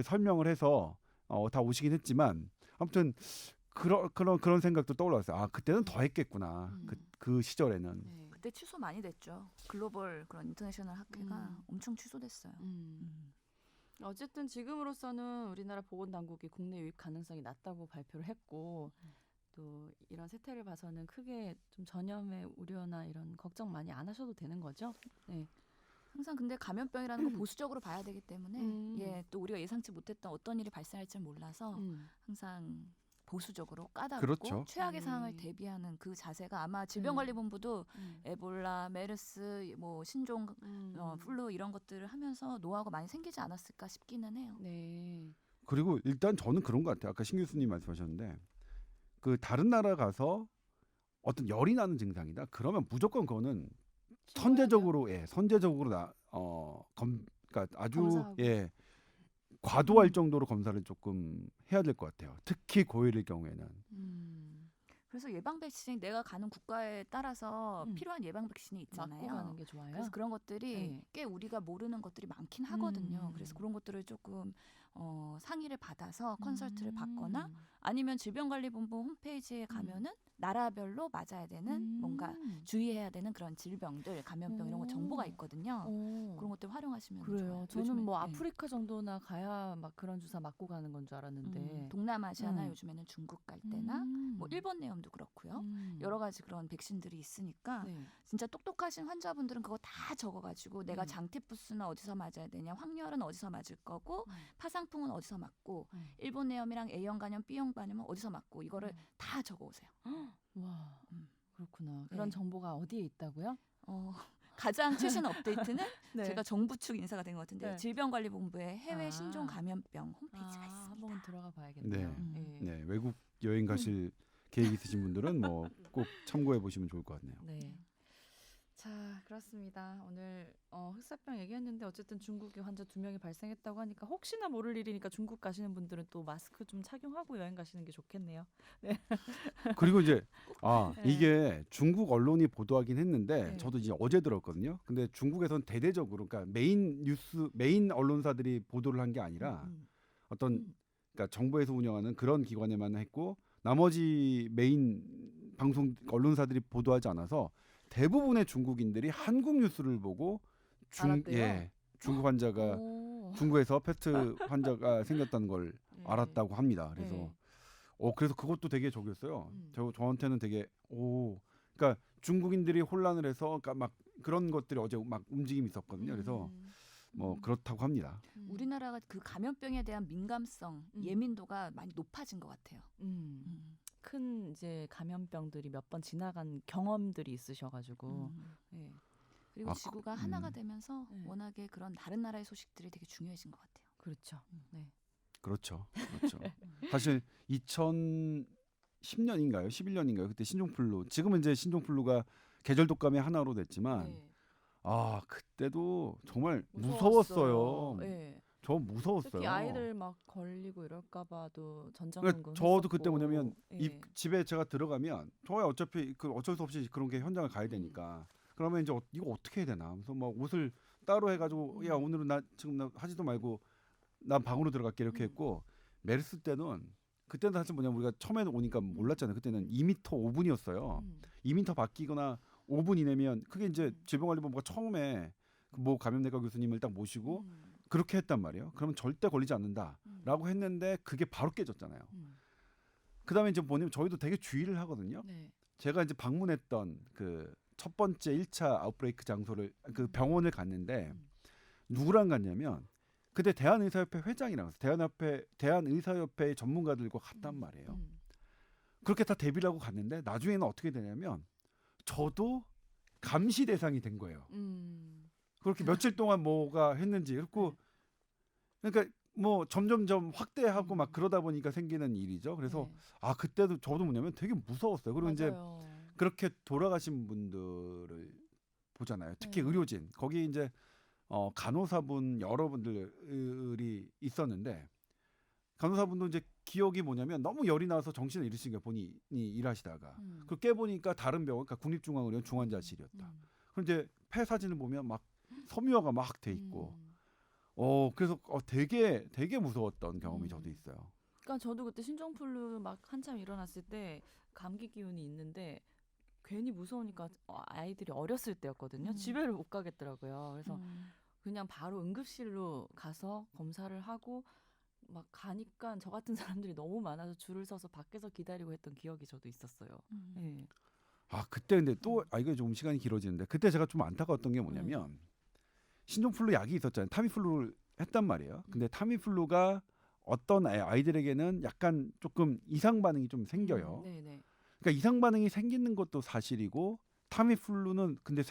설명을 해서 다 오시긴 했지만 아무튼 그런 생각도 떠올랐어요. 아, 그때는 더 했겠구나. 그 시절에는. 네. 그때 취소 많이 됐죠. 글로벌 그런 인터내셔널 학회가 엄청 취소됐어요. 어쨌든 지금으로서는 우리나라 보건당국이 국내 유입 가능성이 낮다고 발표를 했고 또 이런 세태를 봐서는 크게 좀 전염의 우려나 이런 걱정 많이 안 하셔도 되는 거죠? 네. 항상 근데 감염병이라는 거 보수적으로 봐야 되기 때문에 예, 또 우리가 예상치 못했던 어떤 일이 발생할지 몰라서 항상 보수적으로 까다롭고 그렇죠. 최악의 상황을 대비하는 그 자세가 아마 질병관리본부도 에볼라, 메르스, 뭐 신종 플루 이런 것들을 하면서 노하우가 많이 생기지 않았을까 싶기는 해요. 네. 그리고 일단 저는 그런 것 같아요. 아까 신 교수님 말씀하셨는데 그 다른 나라 가서 어떤 열이 나는 증상이다. 그러면 무조건 그거는 선제적으로 그러니까 아주 검사하고. 과도할 정도로 검사를 조금 해야 될 것 같아요. 특히 고열일 경우에는. 그래서 예방 백신이 내가 가는 국가에 따라서 필요한 예방 백신이 있잖아요. 맞고 가는 게 좋아요. 그래서 그런 것들이 네. 꽤 우리가 모르는 것들이 많긴 하거든요. 그래서 그런 것들을 조금 상의를 받아서 컨설트를 받거나 아니면 질병관리본부 홈페이지에 가면은 나라별로 맞아야 되는 뭔가 주의해야 되는 그런 질병들, 감염병 이런 거 정보가 있거든요. 그런 것들 활용하시면 그래요. 좋아요. 저는 요즘에, 뭐 예. 아프리카 정도나 가야 막 그런 주사 맞고 가는 건 줄 알았는데. 동남아시아나 요즘에는 중국 갈 때나 뭐 일본 내염도 그렇고요. 여러 가지 그런 백신들이 있으니까 네. 진짜 똑똑하신 환자분들은 그거 다 적어가지고 내가 장티푸스는 어디서 맞아야 되냐, 황열은 어디서 맞을 거고, 파상풍은 어디서 맞고, 일본 내염이랑 A형 간염, B형 간염은 어디서 맞고 이거를 다 적어오세요. 와, 그렇구나. 그런 네. 정보가 어디에 있다고요? 가장 최신 업데이트는 네. 제가 정부 측 인사가 된 것 같은데 네. 질병관리본부의 해외 아. 신종 감염병 홈페이지가 있습니다. 한번 들어가 봐야겠네요. 네. 네, 외국 여행 가실 계획 있으신 분들은 뭐 꼭 참고해 보시면 좋을 것 같네요. 네. 자, 그렇습니다. 오늘 흑사병 얘기했는데 어쨌든 중국에 환자 2명이 발생했다고 하니까 혹시나 모를 일이니까 중국 가시는 분들은 또 마스크 좀 착용하고 여행 가시는 게 좋겠네요. 그리고 이제 네. 이게 중국 언론이 보도하긴 했는데 네. 저도 이제 어제 들었거든요. 근데 중국에선 대대적으로 그러니까 메인 언론사들이 보도를 한 게 아니라 어떤 그러니까 정부에서 운영하는 그런 기관에만 했고 나머지 메인 방송 언론사들이 보도하지 않아서 대부분의 중국인들이 한국 뉴스를 보고 알았대요? 중국 환자가 오. 중국에서 패스트 환자가 생겼다는 걸 네. 알았다고 합니다. 그래서 네. 그래서 그것도 되게 저기였어요. 저한테는 되게 그러니까 중국인들이 혼란을 해서 그러니까 막 그런 것들이 어제 막 움직임이 있었거든요. 그래서 뭐 그렇다고 합니다. 우리나라가 그 감염병에 대한 민감성, 예민도가 많이 높아진 것 같아요. 큰 이제 감염병들이 몇 번 지나간 경험들이 있으셔가지고 네. 그리고 아, 지구가 하나가 되면서 네. 워낙에 그런 다른 나라의 소식들이 되게 중요해진 것 같아요. 그렇죠. 네. 그렇죠. 그렇죠. 사실 2010년인가요? 11년인가요? 그때 신종플루. 지금은 이제 신종플루가 계절 독감의 하나로 됐지만 네. 아, 그때도 정말 무서웠어요. 무서웠어요. 네. 저 무서웠어요. 특히 아이들 막 걸리고 이럴까봐도 그러니까 전전긍긍. 저도 그때 뭐냐면 예. 집에 제가 들어가면 저야 어차피 그 어쩔 수 없이 그런 게 현장을 가야 되니까 그러면 이제 이거 어떻게 해야 되나 그래서 막 옷을 따로 해가지고 야 오늘은 나 지금 나 하지도 말고 난 방으로 들어갈게 이렇게 했고 메르스 때는 그때는 사실 뭐냐면 우리가 처음에 오니까 몰랐잖아요. 그때는 2m 5분이었어요. 2m 바뀌거나 5분 이내면 그게 이제 질병관리본부가 처음에 그모 감염내과 교수님을 딱 모시고 그렇게 했단 말이에요. 그러면 절대 걸리지 않는다라고 했는데 그게 바로 깨졌잖아요. 그다음에 이제 뭐냐면 저희도 되게 주의를 하거든요. 네. 제가 이제 방문했던 그 첫 번째 1차 아웃브레이크 장소를 그 병원을 갔는데 누구랑 갔냐면 그때 대한의사협회 회장이랑 갔어요. 대한의사협회 전문가들과 갔단 말이에요. 그렇게 다 대비를 하고 갔는데 나중에는 어떻게 되냐면 저도 감시 대상이 된 거예요. 그렇게 며칠 동안 뭐가 했는지 그렇고 그러니까 뭐 점점점 확대하고 막 그러다 보니까 생기는 일이죠. 그래서 네. 아 그때도 저도 뭐냐면 되게 무서웠어요. 그리고 이제 맞아요. 그렇게 돌아가신 분들을 보잖아요. 특히 네. 의료진 거기 이제 간호사분 여러분들이 있었는데 간호사분도 이제 기억이 뭐냐면 너무 열이 나서 정신을 잃으신 거예요. 본인이 일하시다가 그 깨보니까 다른 병원, 그러니까 국립중앙의료원 중환자실이었다. 그럼 이제 폐 사진을 보면 막 섬유화가 막 돼 있고, 그래서 되게 무서웠던 경험이 저도 있어요. 그러니까 저도 그때 신종플루 막 한참 일어났을 때 감기 기운이 있는데 괜히 무서우니까 아이들이 어렸을 때였거든요. 집에를 못 가겠더라고요. 그래서 그냥 바로 응급실로 가서 검사를 하고 막 가니까 저 같은 사람들이 너무 많아서 줄을 서서 밖에서 기다리고 했던 기억이 저도 있었어요. 네. 아 그때 근데 또 이거 좀 시간이 길어지는데 그때 제가 좀 안타까웠던 게 뭐냐면 신종플루 약이 있었잖아요. 타미플루를 했단 말이에요. 근데 타미플루가 어떤 아이들에게는 약간 조금 이상 반응이 좀 생겨요. 네네. 그러니까 이상 반응이 생기는 것도 사실이고 타미플루는 근데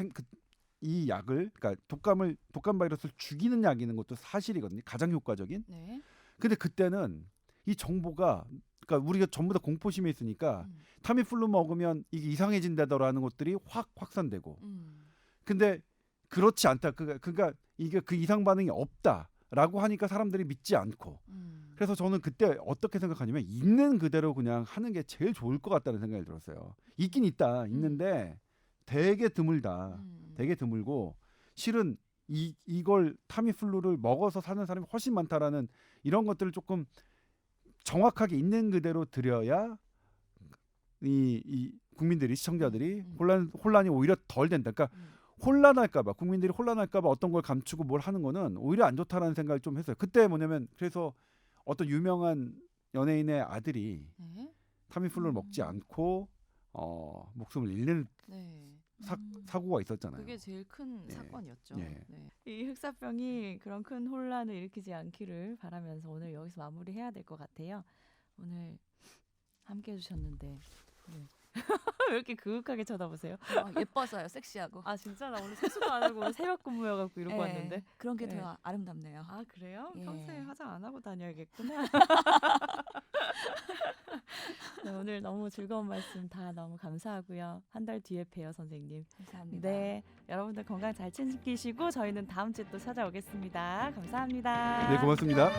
이 약을 그러니까 독감 바이러스를 죽이는 약이 있는 것도 사실이거든요. 가장 효과적인. 네. 근데 그때는 이 정보가 그러니까 우리가 전부 다 공포심에 있으니까 타미플루 먹으면 이게 이상해진다더라는 것들이 확 확산되고. 근데 그렇지 않다. 그러니까 이게 그 이상 반응이 없다라고 하니까 사람들이 믿지 않고. 그래서 저는 그때 어떻게 생각하냐면 있는 그대로 그냥 하는 게 제일 좋을 것 같다는 생각이 들었어요. 있긴 있는데 되게 드물다. 되게 드물고 실은 이걸 타미플루를 먹어서 사는 사람이 훨씬 많다라는 이런 것들을 조금 정확하게 있는 그대로 드려야 이 국민들이 시청자들이 혼란이 오히려 덜 된다. 그러니까 혼란할까봐 국민들이 혼란할까봐 어떤 걸 감추고 뭘 하는 거는 오히려 안 좋다라는 생각을 좀 했어요. 그때 뭐냐면 그래서 어떤 유명한 연예인의 아들이 타미플루를 먹지 않고 목숨을 잃는 네. 사고가 있었잖아요. 그게 제일 큰 예. 사건이었죠. 예. 네. 이 흑사병이 그런 큰 혼란을 일으키지 않기를 바라면서 오늘 여기서 마무리해야 될 것 같아요. 오늘 함께 해주셨는데 네. 왜 이렇게 그윽하게 쳐다보세요? 예뻐서요, 섹시하고. 아 진짜 나 오늘 세수도 안 하고 오늘 새벽 근무여갖고 이러고 왔는데. 그런 게 네. 더 아름답네요. 아 그래요? 예. 평소에 화장 안 하고 다녀야겠구나. 네, 오늘 너무 즐거운 말씀 다 너무 감사하고요. 한 달 뒤에 봬요 선생님. 감사합니다. 네, 여러분들 건강 잘 챙기시고 저희는 다음 주에 또 찾아오겠습니다. 감사합니다. 네, 고맙습니다.